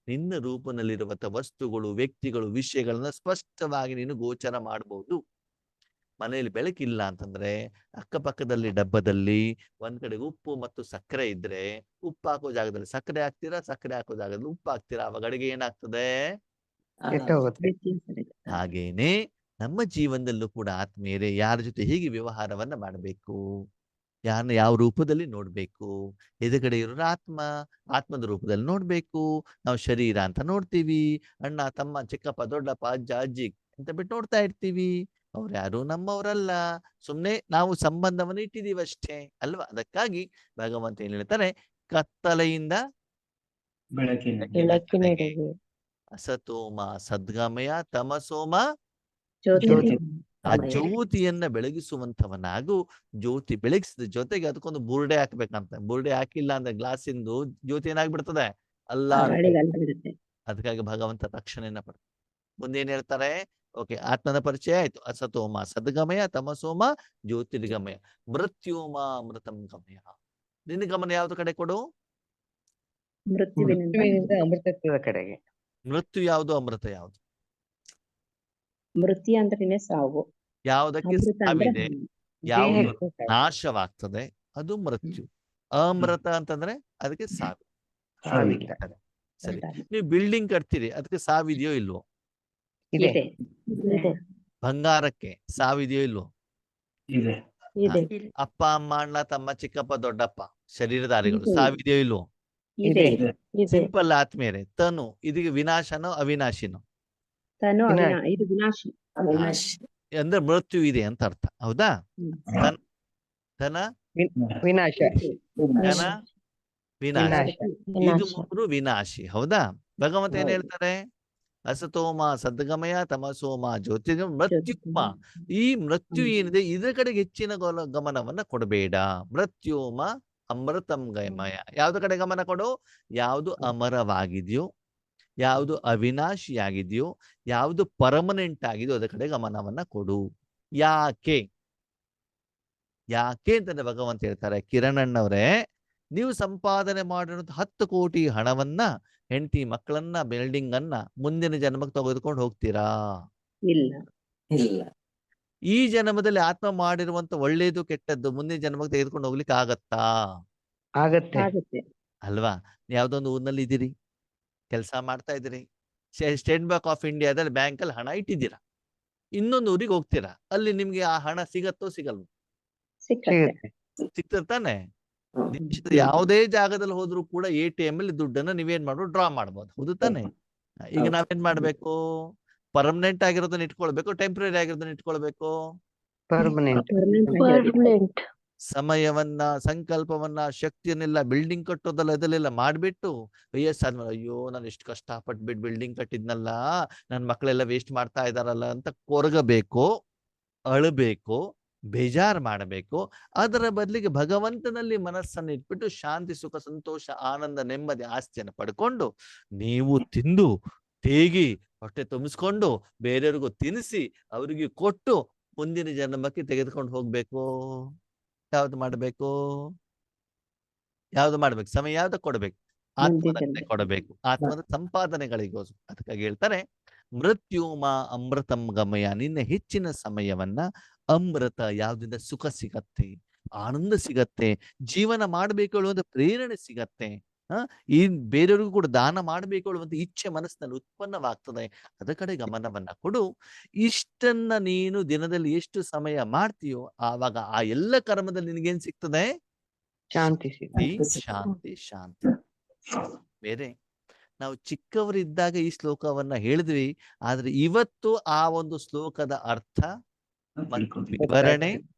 ನಿನ್ನ ರೂಪದಲ್ಲಿರುವಂತ ವಸ್ತುಗಳು, ವ್ಯಕ್ತಿಗಳು, ವಿಷಯಗಳನ್ನ ಸ್ಪಷ್ಟವಾಗಿ ನೀನು ಗೋಚರ ಮಾಡಬಹುದು. ಮನೆಯಲ್ಲಿ ಬೆಳಕಿಲ್ಲ ಅಂತಂದ್ರೆ ಅಕ್ಕಪಕ್ಕದಲ್ಲಿ ಡಬ್ಬದಲ್ಲಿ ಒಂದ್ ಕಡೆ ಉಪ್ಪು ಮತ್ತು ಸಕ್ಕರೆ ಇದ್ರೆ ಉಪ್ಪು ಹಾಕೋ ಜಾಗದಲ್ಲಿ ಸಕ್ಕರೆ ಹಾಕ್ತೀರಾ, ಸಕ್ಕರೆ ಹಾಕೋ ಜಾಗದಲ್ಲಿ ಉಪ್ಪು ಹಾಕ್ತೀರಾ, ಅವಾಗ ಅಡಿಗೆ ಏನಾಗ್ತದೆ? ಹಾಗೇನೆ ನಮ್ಮ ಜೀವನದಲ್ಲೂ ಕೂಡ ಆತ್ಮೀಯರೇ ಯಾರ ಜೊತೆ ಹೇಗೆ ವ್ಯವಹಾರವನ್ನ ಮಾಡಬೇಕು, ಯಾರನ್ನ ಯಾವ ರೂಪದಲ್ಲಿ ನೋಡ್ಬೇಕು? ಎದುರುಗಡೆ ಇರೋರು ಆತ್ಮದ ರೂಪದಲ್ಲಿ ನೋಡ್ಬೇಕು. ನಾವು ಶರೀರ ಅಂತ ನೋಡ್ತೀವಿ, ಅಣ್ಣ ತಮ್ಮ ಚಿಕ್ಕಪ್ಪ ದೊಡ್ಡಪ್ಪ ಅಜ್ಜ ಅಜ್ಜಿ ಅಂತ ಬಿಟ್ಟು ನೋಡ್ತಾ ಇರ್ತೀವಿ. ಅವ್ರು ಯಾರು ನಮ್ಮವರಲ್ಲ, ಸುಮ್ನೆ ನಾವು ಸಂಬಂಧವನ್ನು ಇಟ್ಟಿದೀವಿ ಅಷ್ಟೇ ಅಲ್ವಾ. ಅದಕ್ಕಾಗಿ ಭಗವಂತ ಏನ್ ಹೇಳ್ತಾರೆ, ಕತ್ತಲೆಯಿಂದ ಬೆಳಕಿನೆಡೆಗೆ, ಅಸತೋಮ ಸದ್ಗಮಯ ತಮಸೋಮ ಜ್ಯೋತಿ ಆ ಜ್ಯೋತಿಯನ್ನ ಬೆಳಗಿಸುವಂತವನಾಗು. ಜ್ಯೋತಿ ಬೆಳಗಿಸಿದ ಜೊತೆಗೆ ಅದಕ್ಕೊಂದು ಬುರ್ಡೆ ಹಾಕ್ಬೇಕಂತ. ಬುರ್ಡೆ ಹಾಕಿಲ್ಲ ಅಂದ್ರೆ ಗ್ಲಾಸಿಂದು ಜ್ಯೋತಿ ಏನಾಗ್ಬಿಡ್ತದೆ, ಅಲ್ಲ. ಗಾಳಿಗೆ ಅದಕ್ಕಾಗಿ ಭಗವಂತ ರಕ್ಷಣೆಯನ್ನ ಪಡ್ತಾರೆ. ಮುಂದೇನ್ ಹೇಳ್ತಾರೆ, ಓಕೆ, ಆತ್ಮನ ಪರಿಚಯ ಆಯ್ತು. ಅಸತೋಮ ಸದ್ಗಮಯ ತಮಸೋಮ ಜ್ಯೋತಿರ್ಗಮಯ ಮೃತ್ಯೋಮ ಅಮೃತಂ ಗಮಯ. ನಿನ್ನ ಗಮನ ಯಾವ್ದು ಕಡೆ ಕೊಡು? ಮೃತ್ಯುವಿನಿಂದ ಅಮೃತತ್ವದ ಕಡೆಗೆ. ಮೃತ್ಯು ಯಾವುದು, ಅಮೃತ ಯಾವುದು? ಮೃತ್ಯು ಅಂದ್ರೇನೆ ಸಾವು, ಯಾವುದಕ್ಕೆ ಅಮೃತ ಅಂದ್ರೆ ಸಾವಿದೆ, ಯಾವುದು ದೇಹಕ್ಕೆ ಸಾವು. ನಾಶವಾಗ್ತದೆ, ಅದು ಮೃತ್ಯು. ಅಮೃತ ಅಂತಂದ್ರೆ ಅದಕ್ಕೆ ಸಾವಿಲ್ಲ. ಸಾವಿಲ್ಲ. ಸರಿ, ನೀವು ಬಿಲ್ಡಿಂಗ್ ಕಟ್ತೀರಿ, ಅದಕ್ಕೆ ಸಾವಿದೆಯೋ ಇಲ್ವೋ? ಇದೆ. ಇದೆ. ಬಂಗಾರಕ್ಕೆ ಸಾವಿದೆಯೋ ಇಲ್ವೋ? ಇದೆ. ಅಪ್ಪ ಅಮ್ಮ ಅಣ್ಣ ತಮ್ಮ ಚಿಕ್ಕಪ್ಪ ದೊಡ್ಡಪ್ಪ ಶರೀರಧಾರಿಗಳು ಇದೆ. ಸಾವಿದೆಯೋ ಇಲ್ವೋ? ಇದೆ. ಸಿಂಪಲ್ ಆತ್ಮೀಯರೇ, ತನು ಇದಕ್ಕೆ ವಿನಾಶನೋ ಅವಿನಾಶಿನೋ? ತನು ವಿನಾಶ. ಇದು ವಿನಾಶಿ. ಅಂದ್ರೆ ಮೃತ್ಯು ಇದೆ ಅಂತ ಅರ್ಥ, ಹೌದಾ? ಹ್ಮ್. ಧನ ವಿನಾಶ. ಧನ ವಿನಾಶ, ವಿನಾಶ. ಇದು ಮೂರು ವಿನಾಶಿ, ಹೌದಾ? ಭಗವಂತ ಏನ್ ಹೇಳ್ತಾರೆ, ಅಸತೋಮ ಸದ್ಗಮಯ ತಮಸೋಮ ಜ್ಯೋತಿರ್ಗಮ ಮೃತ್ಯುಮ. ಈ ಮೃತ್ಯು ಏನಿದೆ ಇದರ ಕಡೆಗೆ ಹೆಚ್ಚಿನ ಗಮನವನ್ನ ಕೊಡಬೇಡ. ಮೃತ್ಯೋಮ ಅಮೃತಂ ಗಮಯ. ಯಾವ್ದು ಕಡೆ ಗಮನ ಕೊಡು? ಯಾವುದು ಅಮರವಾಗಿದೆಯೋ, ಯಾವುದು ಅವಿನಾಶಿಯಾಗಿದೆಯೋ, ಯಾವುದು ಪರ್ಮನೆಂಟ್ ಆಗಿದೆಯೋ ಅದರ ಕಡೆ ಗಮನವನ್ನ ಕೊಡು. ಯಾಕೆ ಅಂತಂದ್ರೆ ಭಗವಂತ ಹೇಳ್ತಾರೆ, ಕಿರಣಣ್ಣವ್ರೆ, ನೀವು ಸಂಪಾದನೆ ಮಾಡಿರೋ 10 ಕೋಟಿ ಹಣವನ್ನ, ಹೆಂಡತಿ ಮಕ್ಕಳನ್ನ, ಬಿಲ್ಡಿಂಗ್ ಅನ್ನ ಮುಂದಿನ ಜನ್ಮಕ್ಕೆ ತೆಗೆದುಕೊಂಡು ಹೋಗ್ತೀರಾ? ಇಲ್ಲ. ಈ ಜನ್ಮದಲ್ಲಿ ಆತ್ಮ ಮಾಡಿರುವಂತ ಒಳ್ಳೇದು ಕೆಟ್ಟದ್ದು ಮುಂದಿನ ಜನ್ಮಕ್ಕೆ ತೆಗೆದುಕೊಂಡು ಹೋಗ್ಲಿಕ್ಕೆ ಆಗತ್ತಾ? ಆಗತ್ತೆ. ಅಲ್ವಾ? ಯಾವ್ದೊಂದು ಊರಿನಲ್ಲಿ ಇದ್ದೀರಿ, ಕೆಲಸ ಮಾಡ್ತಾ ಇದ್ದೀರಿ, ಸ್ಟೇಟ್ ಬ್ಯಾಂಕ್ ಆಫ್ ಇಂಡಿಯಾದಲ್ಲಿ ಬ್ಯಾಂಕಲ್ಲಿ ಹಣ ಇಟ್ಟಿದ್ದೀರಾ, ಇನ್ನೊಂದು ಊರಿಗೆ ಹೋಗ್ತೀರಾ, ಅಲ್ಲಿ ನಿಮ್ಗೆ ಆ ಹಣ ಸಿಗತ್ತೋ ಸಿಗಲ್ವೋ? ಸಿಗುತ್ತೆ. ಸಿಗ್ತದೆ ತಾನೆ? ದೇಶದ ಯಾವುದೇ ಜಾಗದಲ್ಲಿ ಹೋದ್ರು ಕೂಡ ATM ಅಲ್ಲಿ ದುಡ್ಡನ್ನ ನೀವೇನ್ ಮಾಡ್ಬೋದು, ಡ್ರಾ ಮಾಡ್ಬೋದು, ಹೌದು ತಾನೆ? ಈಗ ನಾವೇನ್ ಮಾಡ್ಬೇಕು, ಪರ್ಮನೆಂಟ್ ಆಗಿರೋದನ್ನ ಇಟ್ಕೊಳ್ಬೇಕು, ಟೆಂಪ್ರರಿ ಆಗಿರೋದನ್ನ ಇಟ್ಕೊಳ್ಬೇಕು? ಪರ್ಮನೆಂಟ್. ಸಮಯವನ್ನ, ಸಂಕಲ್ಪವನ್ನ, ಶಕ್ತಿಯನ್ನೆಲ್ಲ ಬಿಲ್ಡಿಂಗ್ ಕಟ್ಟೋದಲ್ಲ ಇದೆಲ್ಲ ಮಾಡ್ಬಿಟ್ಟು ವಯಸ್ಸಾದ್ಮೇಲೆ ಅಯ್ಯೋ ನಾನು ಎಷ್ಟು ಕಷ್ಟಪಟ್ಬಿಟ್ಟು ಬಿಲ್ಡಿಂಗ್ ಕಟ್ಟಿದ್ನಲ್ಲ, ನನ್ನ ಮಕ್ಕಳೆಲ್ಲ ವೇಸ್ಟ್ ಮಾಡ್ತಾ ಇದಾರಲ್ಲ ಅಂತ ಕೊರಗಬೇಕು, ಅಳಬೇಕು, ಬೇಜಾರ್ ಮಾಡಬೇಕು. ಅದರ ಬದಲಿಗೆ ಭಗವಂತನಲ್ಲಿ ಮನಸ್ಸನ್ನು ಇಟ್ಬಿಟ್ಟು ಶಾಂತಿ, ಸುಖ, ಸಂತೋಷ, ಆನಂದ, ನೆಮ್ಮದಿ, ಆಸ್ತಿಯನ್ನು ಪಡ್ಕೊಂಡು ನೀವು ತಿಂದು ತೇಗಿ ಹೊಟ್ಟೆ ತುಂಬಿಸ್ಕೊಂಡು ಬೇರೆಯವ್ರಿಗೂ ತಿನ್ನಿಸಿ ಅವರಿಗೆ ಕೊಟ್ಟು ಮುಂದಿನ ಜನ್ಮಕ್ಕೆ ತೆಗೆದುಕೊಂಡು ಹೋಗ್ಬೇಕು. ಯಾವ್ದು ಮಾಡ್ಬೇಕು? ಸಮಯ ಯಾವ್ದು ಕೊಡ್ಬೇಕು? ಆತ್ಮದ ಕೊಡಬೇಕು, ಆತ್ಮದ ಸಂಪಾದನೆಗಳಿಗೋಸ್ಕರ. ಅದಕ್ಕಾಗಿ ಹೇಳ್ತಾರೆ, ಮೃತ್ಯುಮ ಅಮೃತಂ ಗಮಯ. ನಿನ್ನ ಹೆಚ್ಚಿನ ಸಮಯವನ್ನ ಅಮೃತ, ಯಾವ್ದಿಂದ ಸುಖ ಸಿಗತ್ತೆ, ಆನಂದ ಸಿಗತ್ತೆ, ಜೀವನ ಮಾಡ್ಬೇಕು ಹೇಳುವಂತ ಪ್ರೇರಣೆ ಸಿಗತ್ತೆ, ಈ ಬೇರೆಯವ್ರಿಗೂ ಕೂಡ ದಾನ ಮಾಡ್ಬೇಕು ಹೇಳುವಂತ ಇಚ್ಛೆ ಮನಸ್ಸಿನಲ್ಲಿ ಉತ್ಪನ್ನವಾಗ್ತದೆ. ಅದರ ಕಡೆ ಗಮನವನ್ನ ಕೊಡು. ಇಷ್ಟನ್ನ ನೀನು ದಿನದಲ್ಲಿ ಎಷ್ಟು ಸಮಯ ಮಾಡ್ತೀಯೋ ಆವಾಗ ಆ ಎಲ್ಲ ಕರ್ಮದಲ್ಲಿ ನಿನಗೇನ್ ಸಿಗ್ತದೆ? ಶಾಂತಿ ಶಾಂತಿ. ಬೇರೆ ನಾವು ಚಿಕ್ಕವರಿದ್ದಾಗ ಈ ಶ್ಲೋಕವನ್ನ ಹೇಳಿದ್ವಿ, ಆದ್ರೆ ಇವತ್ತು ಆ ಒಂದು ಶ್ಲೋಕದ ಅರ್ಥ ಮತ್ತು ವಿವರಣೆ,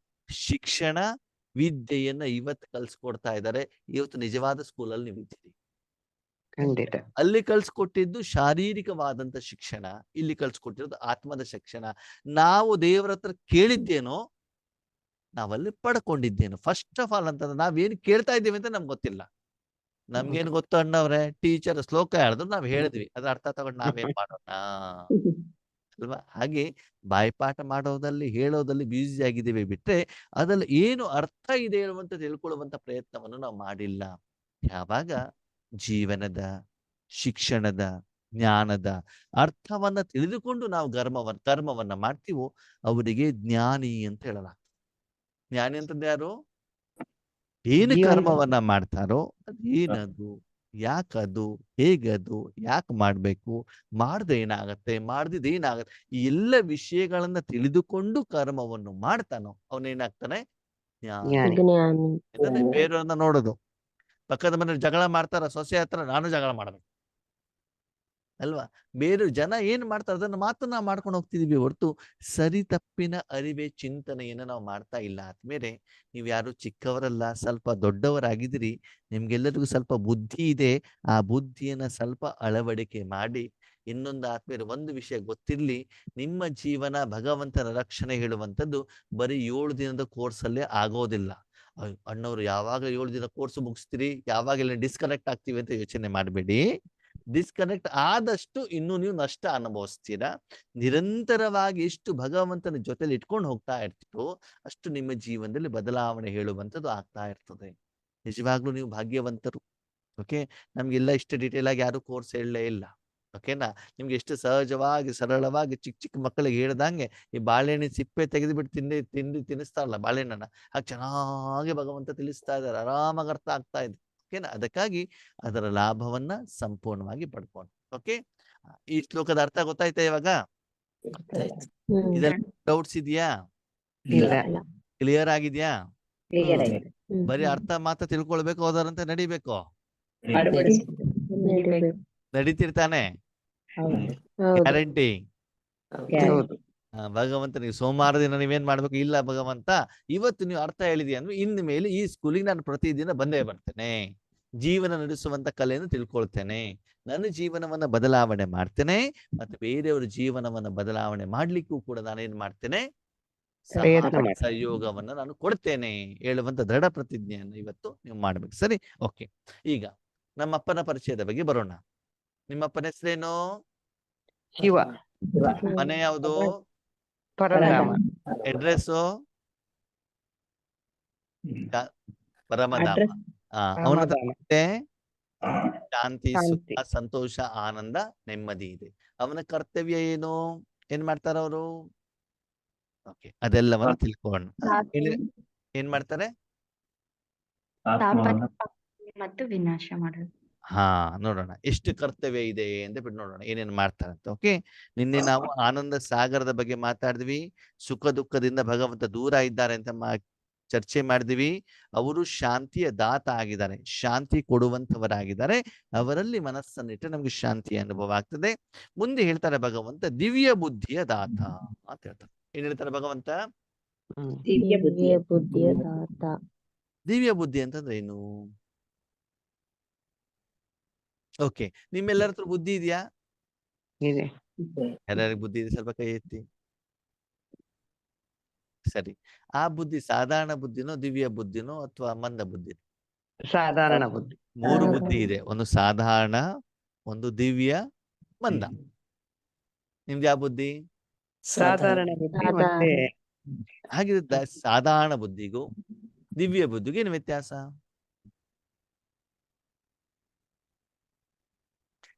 ಶಿಕ್ಷಣ, ವಿದ್ಯೆಯನ್ನ ಇವತ್ತು ಕಲ್ಸ್ಕೊಡ್ತಾ ಇದ್ದಾರೆ. ಇವತ್ತು ನಿಜವಾದ ಸ್ಕೂಲಲ್ಲಿ ನೀವು ಇದ್ದೀರಿ. ಖಂಡಿತ. ಅಲ್ಲಿ ಕಲ್ಸ್ಕೊಟ್ಟಿದ್ದು ಶಾರೀರಿಕವಾದಂತ ಶಿಕ್ಷಣ, ಇಲ್ಲಿ ಕಲ್ಸ್ಕೊಟ್ಟಿರೋದು ಆತ್ಮದ ಶಿಕ್ಷಣ. ನಾವು ದೇವರ ಹತ್ರ ಕೇಳಿದ್ದೇನೋ, ನಾವಲ್ಲಿ ಪಡ್ಕೊಂಡಿದ್ದೇನೋ. ಫಸ್ಟ್ ಆಫ್ ಆಲ್ ಅಂತಂದ್ರೆ ನಾವೇನು ಕೇಳ್ತಾ ಇದ್ದೀವಿ ಅಂತ ನಮ್ಗೆ ಗೊತ್ತಿಲ್ಲ. ನಮ್ಗೇನು ಗೊತ್ತು ಅಣ್ಣವ್ರೆ, ಟೀಚರ್ ಶ್ಲೋಕ ಹೇಳಿದ್ರು ನಾವ್ ಹೇಳಿದ್ವಿ, ಅದ್ರ ಅರ್ಥ ತಗೊಂಡು ನಾವೇನ್ ಮಾಡೋಣ ಅಲ್ವಾ? ಹಾಗೆ ಬಾಯ್ಪಾಠ ಮಾಡೋದಲ್ಲಿ, ಹೇಳೋದಲ್ಲಿ ಬ್ಯೂಸಿ ಆಗಿದ್ದೇವೆ ಬಿಟ್ರೆ ಅದ್ರಲ್ಲಿ ಏನು ಅರ್ಥ ಇದೆ ಹೇಳುವಂತ ತಿಳ್ಕೊಳ್ಳುವಂತ ಪ್ರಯತ್ನವನ್ನು ನಾವು ಮಾಡಿಲ್ಲ. ಯಾವಾಗ ಜೀವನದ, ಶಿಕ್ಷಣದ, ಜ್ಞಾನದ ಅರ್ಥವನ್ನ ತಿಳಿದುಕೊಂಡು ನಾವು ಕರ್ಮವನ್ನ ಮಾಡ್ತೀವೋ ಅವರಿಗೆ ಜ್ಞಾನಿ ಅಂತ ಹೇಳಲಾಗ್ತದೆ. ಜ್ಞಾನಿ ಅಂತಂದ್ರೆ ಯಾರು? ಏನು ಕರ್ಮವನ್ನ ಮಾಡ್ತಾರೋ ಅದೇನದು, ಯಾಕದು, ಹೇಗದು, ಯಾಕೆ ಮಾಡ್ಬೇಕು, ಮಾಡ್ದೆ ಏನಾಗತ್ತೆ, ಮಾಡ್ದಿದ್ ಏನಾಗತ್ತೆ, ಈ ಎಲ್ಲ ವಿಷಯಗಳನ್ನ ತಿಳಿದುಕೊಂಡು ಕರ್ಮವನ್ನು ಮಾಡ್ತಾನೋ ಅವನೇನಾಗ್ತಾನೆ? ಜ್ಞಾನಿ. ಬೇರೆಯವ್ರನ್ನ ನೋಡೋದು, ಪಕ್ಕದ ಮನೆ ಜಗಳ ಮಾಡ್ತಾರ, ಸೊಸೆ ಹತ್ರ ನಾನು ಜಗಳ ಮಾಡ್ಬೇಕು, ಅಲ್ವಾ? ಬೇರೆ ಜನ ಏನ್ ಮಾಡ್ತಾರೆ ಅದನ್ನ ಮಾತ್ರ ನಾವು ಮಾಡ್ಕೊಂಡು ಹೋಗ್ತಿದೀವಿ ಹೊರತು ಸರಿ ತಪ್ಪಿನ ಅರಿವೆ ಚಿಂತನೆಯನ್ನ ನಾವು ಮಾಡ್ತಾ ಇಲ್ಲ. ಆದ್ಮೇಲೆ ನೀವು ಯಾರು ಚಿಕ್ಕವರಲ್ಲ, ಸ್ವಲ್ಪ ದೊಡ್ಡವರಾಗಿದ್ದೀರಿ. ನಿಮ್ಗೆಲ್ಲರಿಗೂ ಸ್ವಲ್ಪ ಬುದ್ಧಿ ಇದೆ. ಆ ಬುದ್ಧಿಯನ್ನ ಸ್ವಲ್ಪ ಅಳವಡಿಕೆ ಮಾಡಿ ಇನ್ನೊಂದು ಆದ್ಮೇಲೆ ಒಂದು ವಿಷಯ ಗೊತ್ತಿರ್ಲಿ, ನಿಮ್ಮ ಜೀವನ ಭಗವಂತನ ರಕ್ಷಣೆ ಹೇಳುವಂಥದ್ದು ಬರೀ 7 ದಿನದ ಕೋರ್ಸಲ್ಲೇ ಆಗೋದಿಲ್ಲ. ಅಣ್ಣವ್ರು ಯಾವಾಗ 7 ದಿನ ಕೋರ್ಸ್ ಮುಗಿಸ್ತೀರಿ, ಯಾವಾಗ ಡಿಸ್ಕನೆಕ್ಟ್ ಆಗ್ತೀವಿ ಅಂತ ಯೋಚನೆ ಮಾಡಬೇಡಿ. ಡಿಸ್ಕನೆಕ್ಟ್ ಆದಷ್ಟು ಇನ್ನು ನೀವು ನಷ್ಟ ಅನುಭವಿಸ್ತೀರಾ. ನಿರಂತರವಾಗಿ ಎಷ್ಟು ಭಗವಂತನ ಜೊತೆಲಿ ಇಟ್ಕೊಂಡು ಹೋಗ್ತಾ ಇರ್ತೀರೋ ಅಷ್ಟು ನಿಮ್ಮ ಜೀವನದಲ್ಲಿ ಬದಲಾವಣೆ ಹೇಳುವಂಥದ್ದು ಆಗ್ತಾ ಇರ್ತದೆ. ನಿಜವಾಗ್ಲೂ ನೀವು ಭಾಗ್ಯವಂತರು. ಓಕೆ, ನಮ್ಗೆಲ್ಲ ಇಷ್ಟು ಡೀಟೇಲ್ ಆಗಿ ಯಾರು ಕೋರ್ಸ್ ಹೇಳಲೇ ಇಲ್ಲ. ಓಕೆನಾ? ನಿಮ್ಗೆ ಎಷ್ಟು ಸಹಜವಾಗಿ ಸರಳವಾಗಿ ಚಿಕ್ಕ ಚಿಕ್ಕ ಮಕ್ಕಳಿಗೆ ಹೇಳ್ದಂಗೆ ಈ ಬಾಳೆಹಣ್ಣಿನ ಸಿಪ್ಪೆ ತೆಗೆದುಬಿಟ್ಟು ತಿನ್ನಿಸ್ತಾರಲ್ಲ ಬಾಳೆಹಣ್ಣನ್ನ, ಹಾಗೆ ಚೆನ್ನಾಗಿ ಭಗವಂತ ತಿಳಿಸ್ತಾ ಇದ್ದಾರೆ. ಆರಾಮಾಗಿ ಅರ್ಥ ಆಗ್ತಾ ಇದೆ. ಓಕೆನಾ? ಅದಕ್ಕಾಗಿ ಅದರ ಲಾಭವನ್ನ ಸಂಪೂರ್ಣವಾಗಿ ಪಡ್ಕೊಂಡು. ಓಕೆ, ಈ ಶ್ಲೋಕದ ಅರ್ಥ ಗೊತ್ತಾಯ್ತಾ ಇವಾಗ? ಇದೆಲ್ಲ ಡೌಟ್ಸ್ ಇದೆಯಾ? ಕ್ಲಿಯರ್ ಆಗಿದ್ಯಾ? ಕ್ಲಿಯರ್ ಆಗಿದೆ. ಬರೀ ಅರ್ಥ ಮಾತ್ರ ತಿಳ್ಕೊಳ್ಬೇಕು, ಹೋದರಂತೆ ನಡಿಬೇಕು. ನಡೀತಿರ್ತಾನೆ? ಗ್ಯಾರಂಟಿ? ಹೌದು. ಭಗವಂತ ನೀವು ಸೋಮವಾರ ದಿನ ನೀವೇನ್ ಮಾಡ್ಬೇಕು? ಇಲ್ಲ ಭಗವಂತ ಇವತ್ತು ನೀವು ಅರ್ಥ ಹೇಳಿದ್ಯಾ ಅಂದ್ರೆ ಇನ್ನು ಮೇಲೆ ಈ ಸ್ಕೂಲಿಗೆ ನಾನು ಪ್ರತಿದಿನ ಬಂದೇ ಬರ್ತೇನೆ, ಜೀವನ ನಡೆಸುವಂತ ಕಲೆಯನ್ನು ತಿಳ್ಕೊಳ್ತೇನೆ, ನನ್ನ ಜೀವನವನ್ನ ಬದಲಾವಣೆ ಮಾಡ್ತೇನೆ, ಮತ್ತೆ ಬೇರೆಯವರ ಜೀವನವನ್ನ ಬದಲಾವಣೆ ಮಾಡ್ಲಿಕ್ಕೂ ಕೂಡ ನಾನೇನ್ ಮಾಡ್ತೇನೆ? ಪ್ರಯತ್ನ ಮಾಡಿ. ಸಹಯೋಗವನ್ನ ನಾನು ಕೊಡ್ತೇನೆ ಹೇಳುವಂತ ದೃಢ ಪ್ರತಿಜ್ಞೆಯನ್ನು ಇವತ್ತು ನೀವು ಮಾಡ್ಬೇಕು. ಸರಿ, ಓಕೆ. ಈಗ ನಮ್ಮಪ್ಪನ ಪರಿಚಯದ ಬಗ್ಗೆ ಬರೋಣ. ನಿಮ್ಮಪ್ಪನ ಹೆಸರೇನು? ಶಿವ. ಮನೆ ಯಾವುದು? ಪರಧಾಮ. ಅಡ್ರೆಸ್ಸು? ಪರಮಧಾಮ. ಅಡ್ರೆಸ್ ಅವನ ಪರಮಧಾಮ. ಶಾಂತಿ, ಶಾಂತಿ. ಸುಖ, ಸಂತೋಷ, ಆನಂದ, ನೆಮ್ಮದಿ ಇದೆ. ಅವನ ಕರ್ತವ್ಯ ಏನು? ಏನ್ ಮಾಡ್ತಾರ ಅವರು? ಓಕೆ, ಅದೆಲ್ಲವನ್ನು ತಿಳ್ಕೊಳ್ಳೋಣ. ಏನ್ ಮಾಡ್ತಾರೆ? ಮತ್ತು ವಿನಾಶ ಮಾಡೋದು. ನೋಡೋಣ ಎಷ್ಟು ಕರ್ತವ್ಯ ಇದೆ ಅಂತ ಬಿಟ್ಟು ನೋಡೋಣ ಏನೇನ್ ಮಾಡ್ತಾರೆ ಅಂತ. ಓಕೆ, ನಿನ್ನೆ ನಾವು ಆನಂದ ಸಾಗರದ ಬಗ್ಗೆ ಮಾತಾಡಿದ್ವಿ. ಸುಖ ದುಃಖದಿಂದ ಭಗವಂತ ದೂರ ಇದ್ದಾರೆ ಅಂತ ಚರ್ಚೆ ಮಾಡಿದ್ವಿ. ಅವರು ಶಾಂತಿಯ ದಾತ ಆಗಿದ್ದಾರೆ, ಶಾಂತಿ ಕೊಡುವಂತವರಾಗಿದ್ದಾರೆ. ಅವರಲ್ಲಿ ಮನಸ್ಸನ್ನಿಟ್ಟರೆ ನಮ್ಗೆ ಶಾಂತಿಯ ಅನುಭವ ಆಗ್ತದೆ. ಮುಂದೆ ಹೇಳ್ತಾರೆ ಭಗವಂತ ದಿವ್ಯ ಬುದ್ಧಿಯ ದಾತ ಅಂತ ಹೇಳ್ತಾರೆ. ಏನ್ ಹೇಳ್ತಾರೆ ಭಗವಂತ? ದಿವ್ಯ ಬುದ್ಧಿಯ ದಾತ. ದಿವ್ಯ ಬುದ್ಧಿ ಅಂತಂದ್ರೆ ಏನು? ಓಕೆ, ನಿಮ್ಮೆಲ್ಲರ ಹತ್ರ ಬುದ್ಧಿ ಇದೆಯಾ? ಇದೆ. ಯಾರ್ಯಾರಿಗೆ ಬುದ್ಧಿ ಇದೆ ಸ್ವಲ್ಪ ಕೈ ಎತ್ತಿ. ಸರಿ, ಆ ಬುದ್ಧಿ ಸಾಧಾರಣ ಬುದ್ಧಿನೋ ದಿವ್ಯ ಬುದ್ಧಿನೋ ಅಥವಾ ಮಂದ ಬುದ್ಧಿ? ಸಾಧಾರಣ ಬುದ್ಧಿ. 3 ಬುದ್ಧಿ ಇದೆ, ಒಂದು ಸಾಧಾರಣ, ಒಂದು ದಿವ್ಯ, ಮಂದ. ನಿಮ್ದು ಯಾವ ಬುದ್ಧಿ? ಸಾಧಾರಣ ಬುದ್ಧಿ. ಮತ್ತೆ ಹಾಗಿದ್ದ ಸಾಧಾರಣ ಬುದ್ಧಿಗೂ ದಿವ್ಯ ಬುದ್ಧಿಗೂ ಏನು ವ್ಯತ್ಯಾಸ?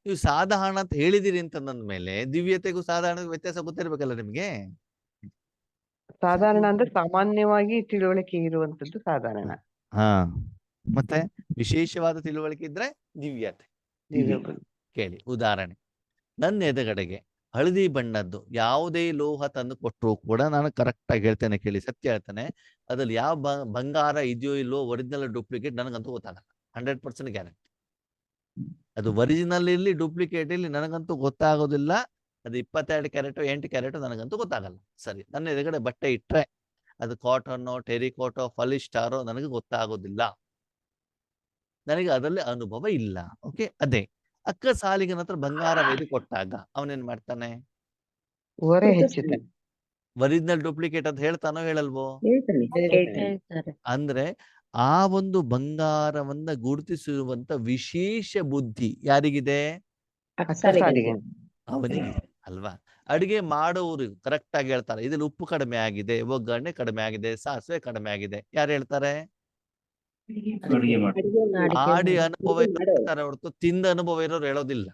ನೀವು ಸಾಧಾರಣ ಅಂತ ಹೇಳಿದಿರಿ ಅಂತ ಮೇಲೆ ದಿವ್ಯತೆಗೂ ಸಾಧಾರಣ ವ್ಯತ್ಯಾಸ ಗೊತ್ತಿರ್ಬೇಕಲ್ಲ ನಿಮ್ಗೆ. ಸಾಧಾರಣ ಅಂದ್ರೆ ಸಾಮಾನ್ಯವಾಗಿ ತಿಳುವಳಿಕೆ ಇರುವಂತದ್ದು ಸಾಧಾರಣ. ಮತ್ತೆ ವಿಶೇಷವಾದ ತಿಳುವಳಿಕೆ ಇದ್ರೆ ದಿವ್ಯತೆ. ದಿವ್ಯ ಬುದ್ಧಿ. ಕೇಳಿ ಉದಾಹರಣೆ, ನನ್ನ ಎದುರುಗಡೆಗೆ ಹಳದಿ ಬಣ್ಣದ್ದು ಯಾವುದೇ ಲೋಹ ತಂದು ಕೊಟ್ಟರು ಕೂಡ ನಾನು ಕರೆಕ್ಟ್ ಆಗಿ ಹೇಳ್ತೇನೆ, ಕೇಳಿ ಸತ್ಯ ಹೇಳ್ತೇನೆ, ಅದ್ರಲ್ಲಿ ಯಾವ ಬಂಗಾರ ಇದೆಯೋ ಇಲ್ಲೋ ಒರಿಜಿನಲ್ ಡೂಪ್ಲಿಕೇಟ್ ನನಗಂತೂ ಗೊತ್ತಾಗಲ್ಲ. 100% ಗ್ಯಾರಂಟಿ. ಅದು ಒರಿಜಿನಲ್ ಇರ್ಲಿ ಡೂಪ್ಲಿಕೇಟ್ ಇರ್ಲಿ ನನಗಂತೂ ಗೊತ್ತಾಗೋದಿಲ್ಲ. ಅದು 22 ಕ್ಯಾರೆಟೋ 8 ಕ್ಯಾರೆಟೋ ನನಗಂತೂ ಗೊತ್ತಾಗಲ್ಲ. ಸರಿ, ನನ್ನ ಎದುರುಗಡೆ ಬಟ್ಟೆ ಇಟ್ರೆ ಅದು ಕಾಟನ್ನೋ ಟೆರಿಕೋಟೋ ಪಾಲಿಸ್ಟರೋ ನನಗೆ ಗೊತ್ತಾಗೋದಿಲ್ಲ, ನನಗೆ ಅದರಲ್ಲಿ ಅನುಭವ ಇಲ್ಲ. ಓಕೆ, ಅದೇ ಅಕ್ಕ ಸಾಲಿಗನ ಹತ್ರ ಬಂಗಾರ ವೈದು ಕೊಟ್ಟಾಗ ಅವನೇನ್ ಮಾಡ್ತಾನೆ? ಹೊರೆ ಹೆಚ್ಚುತ್ತೆ. ಒರಿಜಿನಲ್ ಡೂಪ್ಲಿಕೇಟ್ ಅಂತ ಹೇಳ್ತಾನೋ ಹೇಳಲ್ವೋ? ಹೇಳ್ತಾರೆ. ಅಂದ್ರೆ ಆ ಒಂದು ಬಂಗಾರವನ್ನ ಗುರುತಿಸುವಂತ ವಿಶೇಷ ಬುದ್ಧಿ ಯಾರಿಗಿದೆ? ಸಾಲಿಗೆ. ಅವನಿಗೆ ಅಲ್ವಾ? ಅಡಿಗೆ ಮಾಡೋರು ಕರೆಕ್ಟ್ ಆಗಿ ಹೇಳ್ತಾರೆ, ಇದ್ರಲ್ಲಿ ಉಪ್ಪು ಕಡಿಮೆ ಆಗಿದೆ, ಒಗ್ಗರಣೆ ಕಡಿಮೆ ಆಗಿದೆ, ಸಾಸಿವೆ ಕಡಿಮೆ ಆಗಿದೆ. ಯಾರು ಹೇಳ್ತಾರೆ? ಮಾಡಿ ಅನುಭವ ಹೇಳ್ತಾರೆ ಹೊರತು ತಿಂದ ಅನುಭವ ಇರೋರು ಹೇಳೋದಿಲ್ಲ.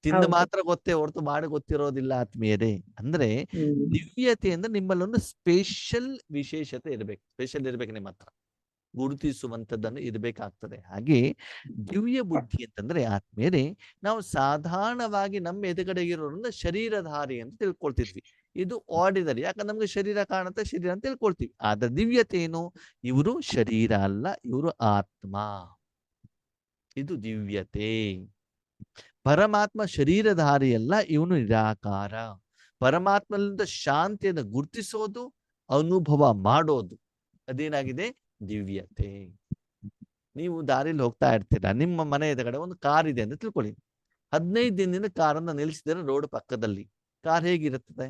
ತಿಂದ ಮಾತ್ರ ಗೊತ್ತೇ ಹೊರತು ಮಾಡಿ ಗೊತ್ತಿರೋದಿಲ್ಲ ಆತ್ಮೀಯರೇ. ಅಂದ್ರೆ ದಿವ್ಯತೆ ಅಂದ್ರೆ ನಿಮ್ಮಲ್ಲೊಂದು ಸ್ಪೆಷಲ್ ವಿಶೇಷತೆ ಇರ್ಬೇಕು, ಸ್ಪೆಷಲ್ ಇರ್ಬೇಕು, ನಿಮ್ಮ ಹತ್ರ ಗುರುತಿಸುವಂತದ್ದನ್ನು ಇರ್ಬೇಕಾಗ್ತದೆ. ಹಾಗೆ ದಿವ್ಯ ಬುದ್ಧಿ ಅಂತಂದ್ರೆ ಆತ್ಮೀಯರೇ, ನಾವು ಸಾಧಾರಣವಾಗಿ ನಮ್ಮ ಎದುರುಗಡೆ ಇರೋರನ್ನ ಶರೀರಧಾರಿ ಅಂತ ತಿಳ್ಕೊಳ್ತಿದ್ವಿ. ಇದು ಆರ್ಡಿನರಿ, ಯಾಕಂದ್ರೆ ನಮ್ಗೆ ಶರೀರ ಕಾಣುತ್ತೆ, ಶರೀರ ಅಂತ ತಿಳ್ಕೊಳ್ತೀವಿ. ಆದ್ರೆ ದಿವ್ಯತೆ ಏನು? ಇವರು ಶರೀರ ಅಲ್ಲ, ಇವರು ಆತ್ಮ. ಇದು ದಿವ್ಯತೆ. ಪರಮಾತ್ಮ ಶರೀರಧಾರಿಯಲ್ಲ, ಇವನು ನಿರಾಕಾರ. ಪರಮಾತ್ಮನಿಂದ ಶಾಂತಿಯನ್ನು ಗುರುತಿಸೋದು, ಅನುಭವ ಮಾಡೋದು, ಅದೇನಾಗಿದೆ? ದಿವ್ಯತೆ. ನೀವು ದಾರಿಲಿ ಹೋಗ್ತಾ ಇರ್ತೀರಾ, ನಿಮ್ಮ ಮನೆ ಎದುರುಗಡೆ ಒಂದು ಕಾರ್ ಇದೆ ಅಂತ ತಿಳ್ಕೊಳ್ಳಿ. 15 ದಿನದಿಂದ ಕಾರನ್ನ ನಿಲ್ಲಿಸಿದ್ರೆ ರೋಡ್ ಪಕ್ಕದಲ್ಲಿ, ಕಾರ್ ಹೇಗಿರುತ್ತದೆ?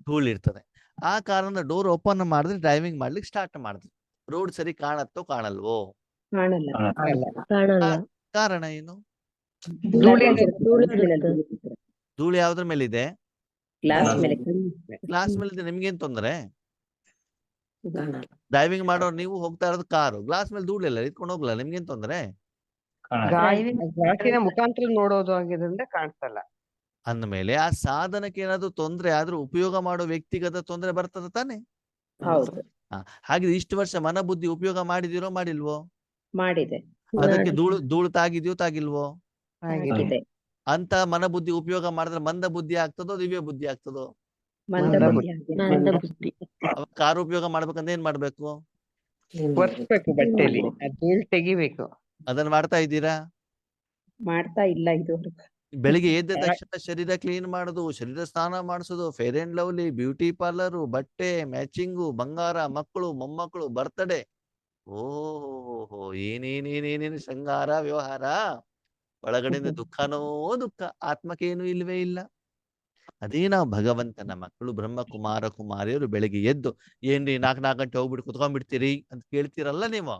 ಧೂಳಿರ್ತದೆ. ಆ ಕಾರನ್ನ ಡೋರ್ ಓಪನ್ ಮಾಡಿದ್ರೆ ಡ್ರೈವಿಂಗ್ ಮಾಡ್ಲಿಕ್ಕೆ ಸ್ಟಾರ್ಟ್ ಮಾಡಿದ್ರಿ, ರೋಡ್ ಸರಿ ಕಾಣತ್ತೋ ಕಾಣಲ್ವೋ? ಕಾರಣ ಏನು? ಧೂಳು ಯಾವ್ದ್ರ ಮೇಲಿದೆ? ಗ್ಲಾಸ್ ಮೇಲಿದೆ. ನಿಮ್ಗೇನ್ ತೊಂದ್ರೆ? ಡ್ರೈವಿಂಗ್ ಮಾಡೋರು, ನೀವು ಹೋಗ್ತಾ ಇರೋದು ಕಾರು, ಗ್ಲಾಸ್ ಮೇಲೆ ಧೂಳಿಲ್ಲ, ಇಟ್ಕೊಂಡು ಹೋಗ್ಲಲ್ಲ, ನಿಮ್ಗೇನ್ ತೊಂದ್ರೆ? ಗಾಜಿನ ಮುಖಾಂತರ ನೋಡೋದು ಆಗಿದ್ರಿಂದ ಕಾಣಿಸಲ್ಲ. ಅಂದ್ಮೇಲೆ ಆ ಸಾಧನಕ್ಕೆ ಏನಾದ್ರು ತೊಂದ್ರೆ ಆದ್ರೂ ಉಪಯೋಗ ಮಾಡೋ ವ್ಯಕ್ತಿಗತ ತೊಂದ್ರೆ ಬರ್ತದ ತಾನೆ? ಹಾಗೆ ಇಷ್ಟು ವರ್ಷ ಮನ ಬುದ್ಧಿ ಉಪಯೋಗ ಮಾಡಿದಿರೋ ಮಾಡಿಲ್ವೋ? ಮಾಡಿದೆ. ಅದಕ್ಕೆ ಧೂಳು ತಾಗಿದ್ಯೋ ತಾಗಿಲ್ವೋ? ಆಗಿದೆ. ಅಂತ ಮನ ಬುದ್ಧಿ ಉಪಯೋಗ ಮಾಡಿದ್ರೆ ಮಂದ ಬುದ್ಧಿ ಆಗ್ತದೋ ದಿವ್ಯ ಬುದ್ಧಿ ಆಗ್ತದೋ? ಕಾರು ಉಪಯೋಗ ಮಾಡ್ಬೇಕಂದ್ರೆ ಏನ್ ಮಾಡ್ಬೇಕು? ಒರೆಸ್ಬೇಕು, ಬಟ್ಟೆಲಿ ಧೂಳು ತೆಗಿಬೇಕು. ಅದನ್ನ ಮಾಡ್ತಾ ಇದ್ದೀರಾ? ಮಾಡ್ತಾ ಇಲ್ಲ ಇದುವರೆಗೂ. ಬೆಳಿಗ್ಗೆ ಎದ್ದ ತಕ್ಷಣ ಶರೀರ ಕ್ಲೀನ್ ಮಾಡೋದು, ಶರೀರ ಸ್ನಾನ ಮಾಡಿಸೋದು, fair and lovely, beauty parlour, ಬಟ್ಟೆ ಮ್ಯಾಚಿಂಗು, ಬಂಗಾರ, ಮಕ್ಕಳು ಮೊಮ್ಮಕ್ಕಳು, ಬರ್ತಡೇ, ಓಹೋ ಏನೇನೇನೇನೇನು ಶೃಂಗಾರ ವ್ಯವಹಾರ. ಒಳಗಡೆಯಿಂದ ದುಃಖನೋ ದುಃಖ, ಆತ್ಮಕ್ಕೇನು ಇಲ್ವೇ ಇಲ್ಲ. ಅದೇ ನಾವು ಭಗವಂತನ ಮಕ್ಕಳು, ಬ್ರಹ್ಮ ಕುಮಾರ ಕುಮಾರಿಯರು. ಬೆಳಿಗ್ಗೆ ಎದ್ದು ಏನ್ರಿ 4 ಗಂಟೆ ಹೋಗ್ಬಿಟ್ಟು ಕುತ್ಕೊಂಡ್ಬಿಡ್ತೀರಿ ಅಂತ ಕೇಳ್ತೀರಲ್ಲ ನೀವು.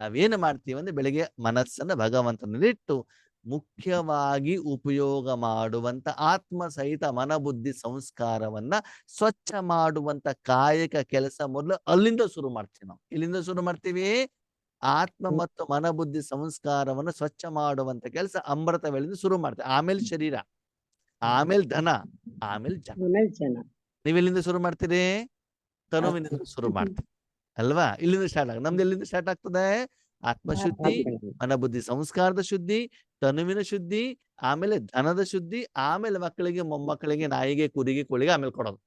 ನಾವೇನು ಮಾಡ್ತೀವಿ ಅಂದ್ರೆ ಬೆಳಿಗ್ಗೆ ಮನಸ್ಸನ್ನ ಭಗವಂತನಲ್ಲಿಟ್ಟು ಮುಖ್ಯವಾಗಿ ಉಪಯೋಗ ಮಾಡುವಂತ ಆತ್ಮ ಸಹಿತ ಮನಬುದ್ಧಿ ಸಂಸ್ಕಾರವನ್ನ ಸ್ವಚ್ಛ ಮಾಡುವಂತ ಕಾಯಕ ಕೆಲಸ ಮೊದಲು ಅಲ್ಲಿಂದ ಶುರು ಮಾಡ್ತೀವಿ ನಾವು. ಇಲ್ಲಿಂದ ಶುರು ಮಾಡ್ತೀವಿ. ಆತ್ಮ ಮತ್ತು ಮನಬುದ್ಧಿ ಸಂಸ್ಕಾರವನ್ನು ಸ್ವಚ್ಛ ಮಾಡುವಂತ ಕೆಲಸ ಅಮೃತ ವೇಳೆಯಿಂದ ಶುರು ಮಾಡ್ತೀವಿ. ಆಮೇಲೆ ಶರೀರ, ಆಮೇಲೆ ಧನ, ಆಮೇಲೆ ಜನ. ನೀವೆಲ್ಲಿಂದ ಶುರು ಮಾಡ್ತೀರಿ? ತನುವಿನಿಂದ ಶುರು ಮಾಡ್ತೀವಿ ಅಲ್ವಾ? ಇಲ್ಲಿಂದ ಸ್ಟಾರ್ಟ್ ಆಗ. ನಮ್ದು ಎಲ್ಲಿಂದ ಸ್ಟಾರ್ಟ್ ಆಗ್ತದೆ? ಆತ್ಮಶುದ್ಧಿ, ಮನಬುದ್ಧಿ ಸಂಸ್ಕಾರದ ಶುದ್ಧಿ, ತನುವಿನ ಶುದ್ಧಿ, ಆಮೇಲೆ ಧನದ ಶುದ್ಧಿ, ಆಮೇಲೆ ಮಕ್ಕಳಿಗೆ ಮೊಮ್ಮಕ್ಕಳಿಗೆ ನಾಯಿಗೆ ಕುರಿಗೆ ಕೋಳಿಗೆ ಆಮೇಲೆ ಕೊಡೋದು.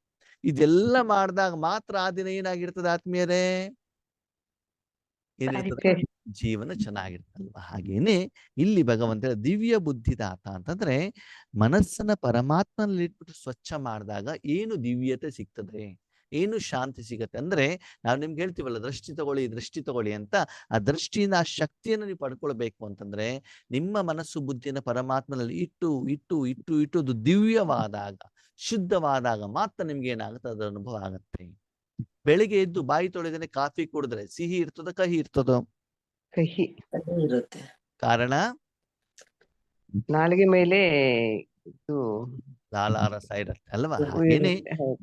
ಇದೆಲ್ಲ ಮಾಡಿದಾಗ ಮಾತ್ರ ಆ ದಿನ ಏನಾಗಿರ್ತದೆ ಆತ್ಮೀಯರೇ? ಏನಿರ್ತದೆ? ಜೀವನ ಚೆನ್ನಾಗಿರ್ತಲ್ವ. ಹಾಗೇನೆ ಇಲ್ಲಿ ಭಗವಂತ ದಿವ್ಯ ಬುದ್ಧಿದಾತ ಅಂತಂದ್ರೆ ಮನಸ್ಸನ್ನ ಪರಮಾತ್ಮನಲ್ಲಿ ಇಟ್ಬಿಟ್ಟು ಸ್ವಚ್ಛ ಮಾಡಿದಾಗ ಏನು ದಿವ್ಯತೆ ಸಿಗ್ತದೆ, ಏನು ಶಾಂತಿ ಸಿಗತ್ತೆ ಅಂದ್ರೆ, ನಾವು ನಿಮ್ಗೆ ಹೇಳ್ತೀವಲ್ಲ ದೃಷ್ಟಿ ತಗೊಳ್ಳಿ ಅಂತ. ಆ ದೃಷ್ಟಿಯಿಂದ ಆ ಶಕ್ತಿಯನ್ನು ನೀವು ಪಡ್ಕೊಳ್ಬೇಕು ಅಂತಂದ್ರೆ ನಿಮ್ಮ ಮನಸ್ಸು ಬುದ್ಧಿಯನ್ನು ಪರಮಾತ್ಮನಲ್ಲಿ ಇಟ್ಟು ಅದು ದಿವ್ಯವಾದಾಗ, ಶುದ್ಧವಾದಾಗ ಮಾತ್ರ ನಿಮ್ಗೆ ಏನಾಗುತ್ತೆ, ಅದರ ಅನುಭವ ಆಗತ್ತೆ. ಬೆಳಿಗ್ಗೆ ಎದ್ದು ಬಾಯಿ ತೊಳೆದೇನೆ ಕಾಫಿ ಕುಡಿದ್ರೆ ಸಿಹಿ ಇರ್ತದ, ಕಹಿ ಇರ್ತದೋ? ಕಹಿ ಇರುತ್ತೆ. ಕಾರಣ ನಾಲಿಗೆ ಮೇಲೆ ಇದು ಲಾಲಾರಸ ಇರತ್ತೆ ಅಲ್ವಾ? ಹಾಗೇನೆ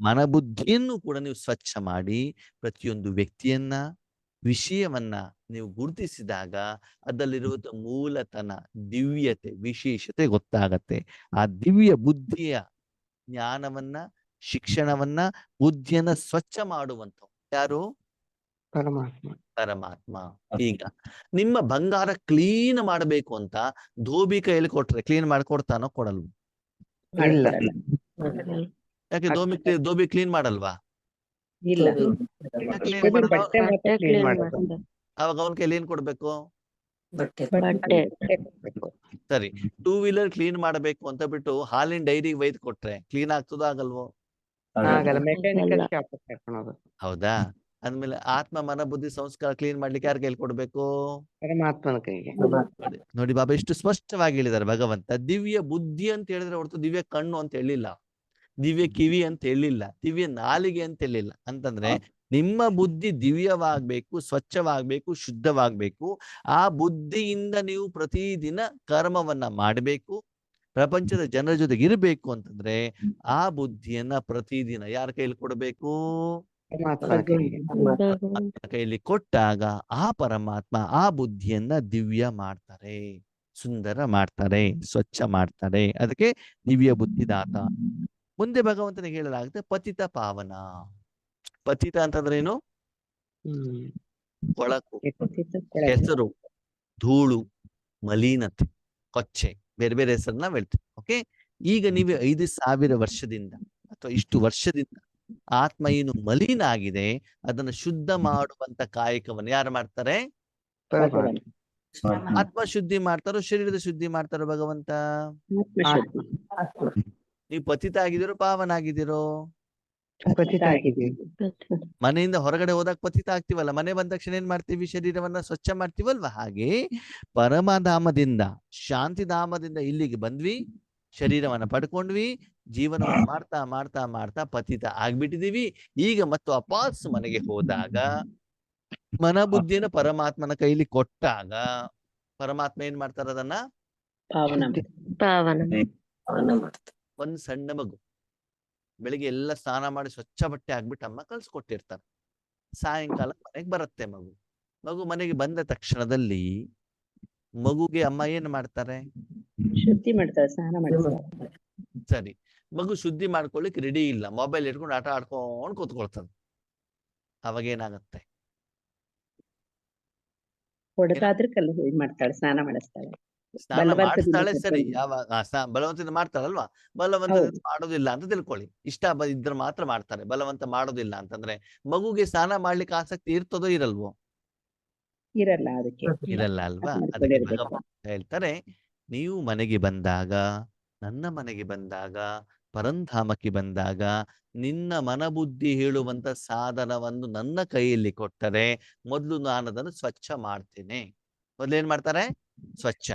ಮನಬುದ್ಧಿಯನ್ನು ಕೂಡ ನೀವು ಸ್ವಚ್ಛ ಮಾಡಿ ಪ್ರತಿಯೊಂದು ವ್ಯಕ್ತಿಯನ್ನ, ವಿಷಯವನ್ನ ನೀವು ಗುರುತಿಸಿದಾಗ ಅದರಲ್ಲಿರುವಂತ ಮೂಲತನ, ದಿವ್ಯತೆ, ವಿಶೇಷತೆ ಗೊತ್ತಾಗತ್ತೆ. ಆ ದಿವ್ಯ ಬುದ್ಧಿಯ ಜ್ಞಾನವನ್ನ, ಶಿಕ್ಷಣವನ್ನ, ಬುದ್ಧಿಯನ್ನ ಸ್ವಚ್ಛ ಮಾಡುವಂತ ಯಾರು? ಪರಮಾತ್ಮ. ಈಗ ನಿಮ್ಮ ಬಂಗಾರ ಕ್ಲೀನ್ ಮಾಡಬೇಕು ಅಂತ ಧೋಬಿ ಕೈಯಲ್ಲಿ ಕೊಟ್ರೆ ಕ್ಲೀನ್ ಮಾಡ್ಕೊಡ್ತಾನೋ? ಕೊಡಲ್ವ? ಇಲ್ಲ. ಯಾಕೆ ಧೋಬಿ ಕ್ಲೀನ್ ಮಾಡಲ್ವಾ? ಇಲ್ಲ. ಅವಾಗ ಅವನ ಕೈಲಿ ಏನ್ ಕೊಡ್ಬೇಕು? ಬಟ್ಟೆ. ಸರಿ, 2 ವೀಲರ್ ಕ್ಲೀನ್ ಮಾಡಬೇಕು ಅಂತ ಬಿಟ್ಟು ಹಾಲಿನ ಡೈರಿಗೆ ಒಯ್ದು ಕೊಟ್ರೆ ಕ್ಲೀನ್ ಆಗ್ತದೋ ಆಗಲ್ವೋ? ಮೆಕ್ಯಾನಿಕಲ್ ಶಾಪ್ ಕರ್ಕೊಂಡು. ಹೌದಾ? ಅಂದ್ಮೇಲೆ ಆತ್ಮ ಮನ ಬುದ್ಧಿ ಸಂಸ್ಕಾರ ಕ್ಲೀನ್ ಮಾಡ್ಲಿಕ್ಕೆ ಯಾರ ಕೈಲಿ ಕೊಡ್ಬೇಕು? ಪರಮಾತ್ಮನ ಕೈಗೆ. ನೋಡಿ ಬಾಬಾ ಎಷ್ಟು ಸ್ಪಷ್ಟವಾಗಿ ಹೇಳಿದ್ದಾರೆ ಭಗವಂತ. ದಿವ್ಯ ಬುದ್ಧಿ ಅಂತ ಹೇಳಿದ್ರೆ ಹೊರತು ದಿವ್ಯ ಕಣ್ಣು ಅಂತ ಹೇಳಿಲ್ಲ, ದಿವ್ಯ ಕಿವಿ ಅಂತ ಹೇಳಿಲ್ಲ, ದಿವ್ಯ ನಾಲಿಗೆ ಅಂತ ಹೇಳಿಲ್ಲ. ಅಂತಂದ್ರೆ ನಿಮ್ಮ ಬುದ್ಧಿ ದಿವ್ಯವಾಗ್ಬೇಕು, ಸ್ವಚ್ಛವಾಗ್ಬೇಕು, ಶುದ್ಧವಾಗ್ಬೇಕು. ಆ ಬುದ್ಧಿಯಿಂದ ನೀವು ಪ್ರತಿದಿನ ಕರ್ಮವನ್ನ ಮಾಡಬೇಕು, ಪ್ರಪಂಚದ ಜನರ ಜೊತೆಗೆ ಇರಬೇಕು. ಅಂತಂದ್ರೆ ಆ ಬುದ್ಧಿಯನ್ನ ಪ್ರತಿದಿನ ಯಾರ ಕೈಲಿ ಕೊಡಬೇಕು? ಕೈಲಿ ಕೊಟ್ಟಾಗ ಆ ಪರಮಾತ್ಮ ಆ ಬುದ್ಧಿಯನ್ನ ದಿವ್ಯ ಮಾಡ್ತಾರೆ, ಸುಂದರ ಮಾಡ್ತಾರೆ, ಸ್ವಚ್ಛ ಮಾಡ್ತಾರೆ. ಅದಕ್ಕೆ ದಿವ್ಯ ಬುದ್ಧಿದಾತ. ಮುಂದೆ ಭಗವಂತನಿಗೆ ಹೇಳಲಾಗುತ್ತೆ ಪತಿತ ಪಾವನ. ಪತಿತ ಅಂತಂದ್ರೆ ಏನು? ಕೊಳಕು, ಹೆಸರು, ಧೂಳು, ಮಲೀನತೆ, ಕೊಚ್ಚೆ, ಬೇರೆ ಬೇರೆ ಹೆಸರನ್ನ ಹೇಳ್ತೀವಿ. ಓಕೆ, ಈಗ ನೀವು 5,000 ವರ್ಷದಿಂದ ಅಥವಾ ಇಷ್ಟು ವರ್ಷದಿಂದ ಆತ್ಮ ಏನು ಮಲಿನ ಆಗಿದೆ ಅದನ್ನು ಶುದ್ಧ ಮಾಡುವಂತ ಕಾಯಕವನ್ನು ಯಾರು ಮಾಡ್ತಾರೆ? ಆತ್ಮ ಶುದ್ಧಿ ಮಾಡ್ತಾರೋ ಶರೀರದ ಶುದ್ಧಿ ಮಾಡ್ತಾರೋ ಭಗವಂತ? ಆತ್ಮಶುದ್ಧಿ. ನೀವು ಪತಿತ ಆಗಿದ್ದೀರೋ ಪಾವನ ಆಗಿದ್ದೀರೋ? ಪತಿತ ಆಗಿದ್ದೀವಿ. ಮನೆಯಿಂದ ಹೊರಗಡೆ ಹೋದಾಗ ಪತಿತ ಆಗ್ತೀವಲ್ಲ, ಮನೆ ಬಂದ ತಕ್ಷಣ ಏನ್ ಮಾಡ್ತೀವಿ? ಶರೀರವನ್ನ ಸ್ವಚ್ಛ ಮಾಡ್ತೀವಲ್ವಾ? ಹಾಗೆ ಪರಮಧಾಮದಿಂದ ಶಾಂತಿಧಾಮದಿಂದ ಇಲ್ಲಿಗೆ ಬಂದ್ವಿ, ಶರೀರವನ್ನ ಪಡ್ಕೊಂಡ್ವಿ, ಜೀವನವನ್ನು ಮಾಡ್ತಾ ಮಾಡ್ತಾ ಮಾಡ್ತಾ ಪತಿತ ಆಗ್ಬಿಟ್ಟಿದೀವಿ. ಈಗ ಮತ್ತು ವಾಪಸ್ ಮನೆಗೆ ಹೋದಾಗ ಮನ ಬುದ್ಧಿನ ಪರಮಾತ್ಮನ ಕೈಲಿ ಕೊಟ್ಟಾಗ ಪರಮಾತ್ಮ ಏನ್ ಮಾಡ್ತಾರ? ಅದನ್ನ ಪಾವನ ಮಾಡ್ತಾರೆ. ಒಂದ್ ಸಣ್ಣ ಮಗು ಬೆಳಿಗ್ಗೆ ಎಲ್ಲ ಸ್ನಾನ ಮಾಡಿ ಸ್ವಚ್ಛ ಬಟ್ಟೆ ಆಗ್ಬಿಟ್ಟು ಅಮ್ಮ ಕಳ್ಸಿಕೊಟ್ಟಿರ್ತಾರೆ. ಸಾಯಂಕಾಲ ಮನೆಗೆ ಬರುತ್ತೆ ಮಗು ಮನೆಗೆ ಬಂದ ತಕ್ಷಣದಲ್ಲಿ ಮಗುಗೆ ಅಮ್ಮ ಏನ್ ಮಾಡ್ತಾರೆ? ಶುದ್ಧಿ ಮಾಡ್ತಾರೆ, ಸ್ನಾನ ಮಾಡ್ತಾರೆ. ಸರಿ, ಮಗು ಶುದ್ಧಿ ಮಾಡ್ಕೊಳ್ಳಿಕ್ ರೆಡಿ ಇಲ್ಲ, ಮೊಬೈಲ್ ಇಟ್ಕೊಂಡು ಆಟ ಆಡ್ಕೊಂಡು ಕೂತ್ಕೊಳ್ತದೆ. ಅವಾಗ ಏನಾಗತ್ತೆ? ಹೊಡೆದಾದ್ರೆ ಕಲ್ಲು ಇದ್ ಮಾಡ್ತಾಳೆ, ಸ್ನಾನ ಮಾಡಿಸ್ತಾಳೆ. ಸ್ನಾನ ಮಾಡಿಸ್ತಾಳೆ, ಸರಿ. ಯಾವಾಗ ಬಲವಂತದಿಂದ ಮಾಡ್ತಾಳಲ್ವಾ? ಬಲವಂತದಿಂದ ಮಾಡೋದಿಲ್ಲ ಅಂತ ತಿಳ್ಕೊಳ್ಳಿ. ಇಷ್ಟ ಇದ್ರೆ ಮಾತ್ರ ಮಾಡ್ತಾರೆ, ಬಲವಂತ ಮಾಡೋದಿಲ್ಲ ಅಂತಂದ್ರೆ ಮಗುಗೆ ಸ್ನಾನ ಮಾಡ್ಲಿಕ್ಕೆ ಆಸಕ್ತಿ ಇರ್ತದೋ ಇರಲ್ವೋ? ಇರಲ್ಲ, ಅದಕ್ಕೆ ಇರಲ್ಲ ಅಲ್ವಾ? ಅದಕ್ಕೆ ಭಗವಂತ ಹೇಳ್ತಾರೆ, ನೀವು ಮನೆಗೆ ಬಂದಾಗ, ನನ್ನ ಮನೆಗೆ ಬಂದಾಗ, ಪರಂಧಾಮಕ್ಕೆ ಬಂದಾಗ ನಿನ್ನ ಮನಬುದ್ಧಿ ಹೇಳುವಂತ ಸಾಧನವನ್ನು ನನ್ನ ಕೈಯಲ್ಲಿ ಕೊಟ್ಟರೆ ಮೊದಲು ನಾನು ಅದನ್ನು ಸ್ವಚ್ಛ ಮಾಡ್ತೇನೆ. ಮೊದ್ಲೇನ್ ಮಾಡ್ತಾರೆ? ಸ್ವಚ್ಛ.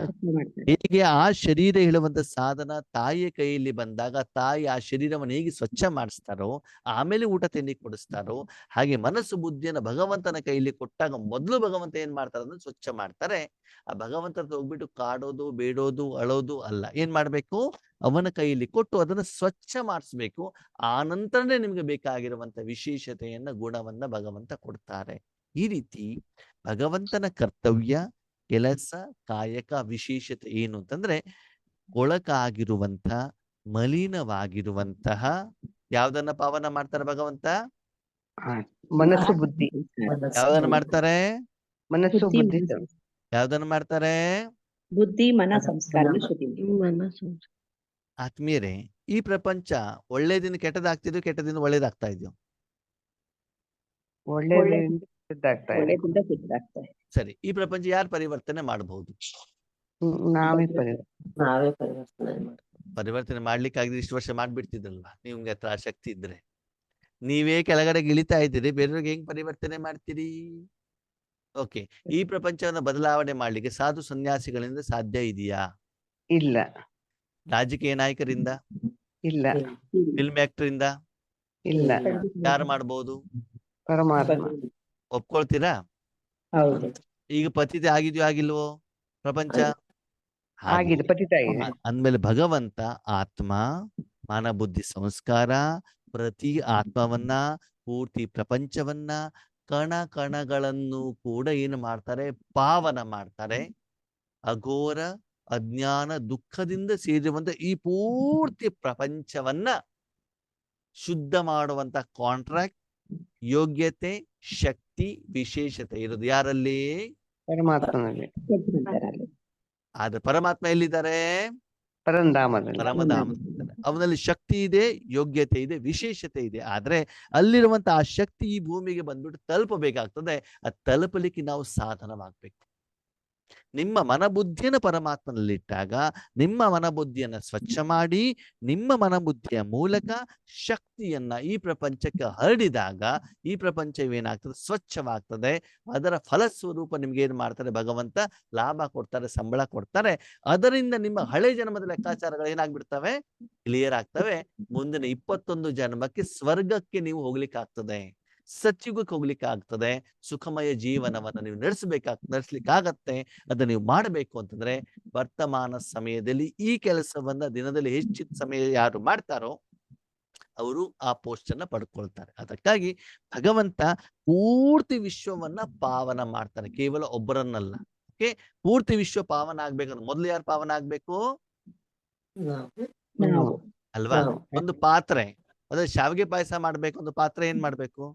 ಹೇಗೆ ಆ ಶರೀರ ಹೇಳುವಂತ ಸಾಧನ ತಾಯಿಯ ಕೈಯಲ್ಲಿ ಬಂದಾಗ ತಾಯಿ ಆ ಶರೀರವನ್ನು ಹೇಗೆ ಸ್ವಚ್ಛ ಮಾಡಿಸ್ತಾರೋ, ಆಮೇಲೆ ಊಟ ತಿಂಡಿ ಕೊಡಿಸ್ತಾರೋ, ಹಾಗೆ ಮನಸ್ಸು ಬುದ್ಧಿಯನ್ನು ಭಗವಂತನ ಕೈಯಲ್ಲಿ ಕೊಟ್ಟಾಗ ಮೊದಲು ಭಗವಂತ ಏನ್ ಮಾಡ್ತಾರೆ? ಅದನ್ನು ಸ್ವಚ್ಛ ಮಾಡ್ತಾರೆ. ಆ ಭಗವಂತನ ಹೋಗ್ಬಿಟ್ಟು ಕಾಡೋದು, ಬೇಡೋದು, ಅಳೋದು ಅಲ್ಲ. ಏನ್ ಮಾಡ್ಬೇಕು? ಅವನ ಕೈಯಲ್ಲಿ ಕೊಟ್ಟು ಅದನ್ನು ಸ್ವಚ್ಛ ಮಾಡಿಸ್ಬೇಕು. ಆ ನಂತರನೇ ನಿಮ್ಗೆ ಬೇಕಾಗಿರುವಂತ ವಿಶೇಷತೆಯನ್ನ, ಗುಣವನ್ನ ಭಗವಂತ ಕೊಡ್ತಾರೆ. ಈ ರೀತಿ ಭಗವಂತನ ಕರ್ತವ್ಯ, ಕೆಲಸ, ಕಾಯಕ ವಿಶೇಷತೆ ಏನು ಅಂತಂದ್ರೆ, ಕೊಳಕಾಗಿರುವಂತ ಮಲಿನವಾಗಿರುವಂತಹ ಯಾವ್ದನ್ನ ಪಾವನ ಮಾಡ್ತಾರೆ ಭಗವಂತ? ಮನಸ್ಸು ಬುದ್ಧಿ. ಯಾವ್ದನ್ನ ಮಾಡ್ತಾರೆ? ಮನಸ್ಸು ಬುದ್ಧಿ. ಯಾವ್ದನ್ನ ಮಾಡ್ತಾರೆ? ಬುದ್ಧಿ ಮನ ಸಂಸ್ಕಾರ. ಆತ್ಮೀಯರೇ, ಈ ಪ್ರಪಂಚ ಒಳ್ಳೇದಿನ ಕೆಟ್ಟದಾಗ್ತಿದ್ಯೋ, ಕೆಟ್ಟದಿಂದ ಒಳ್ಳೇದಾಗ್ತಾ ಇದೆಯೋ? ಒಳ್ಳೆಯದಿಂದ ಕೆಟ್ಟದಾಗ್ತಾ ಇದೆ. ಸರಿ, ಈ ಪ್ರಪಂಚ ಯಾರು ಪರಿವರ್ತನೆ ಮಾಡಬಹುದು? ನಾವೇ ಪರಿವರ್ತನೆ ಮಾಡ್ಲಿಕ್ಕಾಗಿದ್ರೆ ಇಷ್ಟು ವರ್ಷ ಮಾಡ್ಬಿಡ್ತಿದ್ರಲ್ವಾ? ನಿಮ್ಗೆ ಹತ್ರ ಆ ಶಕ್ತಿ ಇದ್ರೆ. ನೀವೇ ಕೆಳಗಡೆ ಇಳಿತಾ ಇದ್ದೀರಿ, ಬೇರೆಯವ್ರಿಗೆ ಹೆಂಗ್ ಪರಿವರ್ತನೆ ಮಾಡ್ತೀರಿ? ಓಕೆ, ಈ ಪ್ರಪಂಚವನ್ನ ಬದಲಾವಣೆ ಮಾಡ್ಲಿಕ್ಕೆ ಸಾಧು ಸನ್ಯಾಸಿಗಳಿಂದ ಸಾಧ್ಯ ಇದೆಯಾ? ಇಲ್ಲ. ರಾಜಕೀಯ ನಾಯಕರಿಂದ? ಇಲ್ಲ. ಫಿಲ್ಮ್ ಆಕ್ಟರ್ ಇಂದ? ಇಲ್ಲ. ಯಾರು ಮಾಡ್ಬೋದು? ಪರಮಾತ್ಮ. ಒಪ್ಕೊಳ್ತೀರಾ? ಹೌದು. ಈಗ ಪತಿತೆ ಆಗಿದ್ಯೋ ಆಗಿಲ್ವೋ ಪ್ರಪಂಚ? ಆಗಿದೆ, ಪತಿತ ಆಗಿದೆ. ಅಂದ್ಮೇಲೆ ಭಗವಂತ ಆತ್ಮ, ಮನ ಬುದ್ಧಿ ಸಂಸ್ಕಾರ, ಪ್ರತಿ ಆತ್ಮವನ್ನ, ಪೂರ್ತಿ ಪ್ರಪಂಚವನ್ನ, ಕಣ ಕಣಗಳನ್ನು ಕೂಡ ಏನು ಮಾಡ್ತಾರೆ? ಪಾವನ ಮಾಡ್ತಾರೆ. ಅಘೋರ ಅಜ್ಞಾನ ದುಃಖದಿಂದ ಸೇರಿರುವಂತ ಈ ಪೂರ್ತಿ ಪ್ರಪಂಚವನ್ನ ಶುದ್ಧ ಮಾಡುವಂತ ಕಾಂಟ್ರಾಕ್ಟ್, ಯೋಗ್ಯತೆ, ಶಕ್ತಿ, ವಿಶೇಷತೆ ಇರೋದು ಯಾರಲ್ಲಿ? ಪರಮಾತ್ಮನಲ್ಲಿ. ಆದ್ರೆ ಪರಮಾತ್ಮ ಎಲ್ಲಿದ್ದಾರೆ? ಪರಂಧಾಮದಲ್ಲಿ. ಪರಮಧಾಮದಲ್ಲಿ. ಅವನಲ್ಲಿ ಶಕ್ತಿ ಇದೆ, ಯೋಗ್ಯತೆ ಇದೆ, ವಿಶೇಷತೆ ಇದೆ. ಆದ್ರೆ ಅಲ್ಲಿರುವಂತ ಆ ಶಕ್ತಿ ಈ ಭೂಮಿಗೆ ಬಂದ್ಬಿಟ್ಟು ತಲುಪಬೇಕಾಗ್ತದೆ. ಅದು ತಲುಪಲಿಕ್ಕೆ ನಾವು ಸಾಧನವಾಗ್ಬೇಕು. ನಿಮ್ಮ ಮನಬುದ್ಧಿಯನ್ನು ಪರಮಾತ್ಮನಲ್ಲಿಟ್ಟಾಗ, ನಿಮ್ಮ ಮನಬುದ್ಧಿಯನ್ನ ಸ್ವಚ್ಛ ಮಾಡಿ, ನಿಮ್ಮ ಮನಬುದ್ಧಿಯ ಮೂಲಕ ಶಕ್ತಿಯನ್ನ ಈ ಪ್ರಪಂಚಕ್ಕೆ ಹರಡಿದಾಗ ಈ ಪ್ರಪಂಚವೇನಾಗ್ತದೆ? ಸ್ವಚ್ಛವಾಗ್ತದೆ. ಅದರ ಫಲಸ್ವರೂಪ ನಿಮ್ಗೆ ಏನ್ ಮಾಡ್ತಾರೆ? ಭಗವಂತ ಲಾಭ ಕೊಡ್ತಾರೆ, ಸಂಬಳ ಕೊಡ್ತಾರೆ. ಅದರಿಂದ ನಿಮ್ಮ ಹಳೆ ಜನ್ಮದ ಲೆಕ್ಕಾಚಾರಗಳು ಏನಾಗ್ಬಿಡ್ತವೆ? ಕ್ಲಿಯರ್ ಆಗ್ತವೆ. ಮುಂದಿನ 21 ಜನ್ಮಕ್ಕೆ ಸ್ವರ್ಗಕ್ಕೆ ನೀವು ಹೋಗ್ಲಿಕ್ಕೆ ಆಗ್ತದೆ, ಸತ್ಯುಗಕ್ಕೆ ಹೋಗ್ಲಿಕ್ಕೆ ಆಗ್ತದೆ. ಸುಖಮಯ ಜೀವನವನ್ನ ನೀವು ನಡೆಸ್ಲಿಕ್ಕಾಗತ್ತೆ. ಅದನ್ನ ನೀವು ಮಾಡಬೇಕು ಅಂತಂದ್ರೆ ವರ್ತಮಾನ ಸಮಯದಲ್ಲಿ ಈ ಕೆಲಸವನ್ನ ದಿನದಲ್ಲಿ ಹೆಚ್ಚಿನ ಸಮಯ ಯಾರು ಮಾಡ್ತಾರೋ ಅವರು ಆ ಪೋಸ್ಟ್ ಅನ್ನ ಪಡ್ಕೊಳ್ತಾರೆ. ಅದಕ್ಕಾಗಿ ಭಗವಂತ ಪೂರ್ತಿ ವಿಶ್ವವನ್ನ ಪಾವನ ಮಾಡ್ತಾನೆ, ಕೇವಲ ಒಬ್ಬರನ್ನಲ್ಲ. ಓಕೆ, ಪೂರ್ತಿ ವಿಶ್ವ ಪಾವನ ಆಗ್ಬೇಕಂದ್ರೆ ಮೊದಲು ಯಾರು ಪಾವನ ಆಗ್ಬೇಕು? ಅಲ್ವಾ? ಒಂದು ಪಾತ್ರೆ, ಅದೇ ಶಾವಿಗೆ ಪಾಯಸ ಮಾಡ್ಬೇಕು, ಒಂದು ಪಾತ್ರೆ ಏನ್ ಮಾಡ್ಬೇಕು?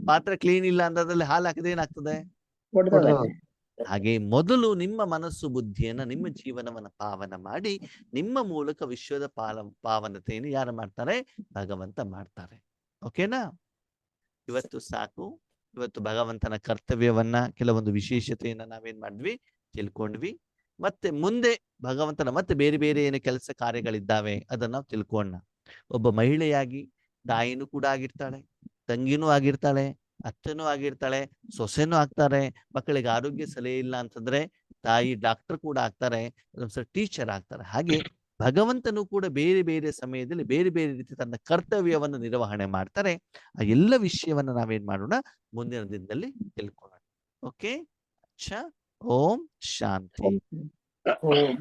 ಪಾತ್ರೆ ಕ್ಲೀನ್ ಇಲ್ಲ ಅಂದ್ರೆ ಅದ್ರಲ್ಲಿ ಹಾಲು ಹಾಕಿದ್ರೆ ಏನಾಗ್ತದೆ? ಹಾಗೆ ಮೊದಲು ನಿಮ್ಮ ಮನಸ್ಸು ಬುದ್ಧಿಯನ್ನ, ನಿಮ್ಮ ಜೀವನವನ್ನ ಪಾವನ ಮಾಡಿ, ನಿಮ್ಮ ಮೂಲಕ ವಿಶ್ವದ ಪಾವನತೆಯನ್ನು ಯಾರು ಮಾಡ್ತಾರೆ? ಭಗವಂತ ಮಾಡ್ತಾರೆ. ಓಕೆನಾ? ಇವತ್ತು ಸಾಕು. ಇವತ್ತು ಭಗವಂತನ ಕರ್ತವ್ಯವನ್ನ, ಕೆಲವೊಂದು ವಿಶೇಷತೆಯನ್ನ ನಾವೇನ್ ಮಾಡಿದ್ವಿ, ತಿಳ್ಕೊಂಡ್ವಿ. ಮತ್ತೆ ಮುಂದೆ ಭಗವಂತನ ಮತ್ತೆ ಬೇರೆ ಬೇರೆ ಏನು ಕೆಲಸ ಕಾರ್ಯಗಳಿದ್ದಾವೆ ಅದನ್ನ ನಾವು ತಿಳ್ಕೊಂಡ. ಒಬ್ಬ ಮಹಿಳೆಯಾಗಿ ತಾಯಿನೂ ಕೂಡ ಆಗಿರ್ತಾಳೆ, ತಂಗಿನೂ ಆಗಿರ್ತಾಳೆ, ಅತ್ತನೂ ಆಗಿರ್ತಾಳೆ, ಸೊಸೆನೂ ಆಗ್ತಾರೆ. ಮಕ್ಕಳಿಗೆ ಆರೋಗ್ಯ ಸಲಹೆ ಇಲ್ಲ ಅಂತಂದ್ರೆ ತಾಯಿ ಡಾಕ್ಟರ್ ಕೂಡ ಆಗ್ತಾರೆ, ಟೀಚರ್ ಆಗ್ತಾರೆ. ಹಾಗೆ ಭಗವಂತನು ಕೂಡ ಬೇರೆ ಬೇರೆ ಸಮಯದಲ್ಲಿ ಬೇರೆ ಬೇರೆ ರೀತಿ ತನ್ನ ಕರ್ತವ್ಯವನ್ನು ನಿರ್ವಹಣೆ ಮಾಡ್ತಾರೆ. ಆ ಎಲ್ಲ ವಿಷಯವನ್ನ ನಾವೇನ್ ಮಾಡೋಣ, ಮುಂದಿನ ದಿನದಲ್ಲಿ ತಿಳ್ಕೊಳ್ಳೋಣ. ಓಕೆ, ಓಂ ಶಾಂತಿ. ಓಂ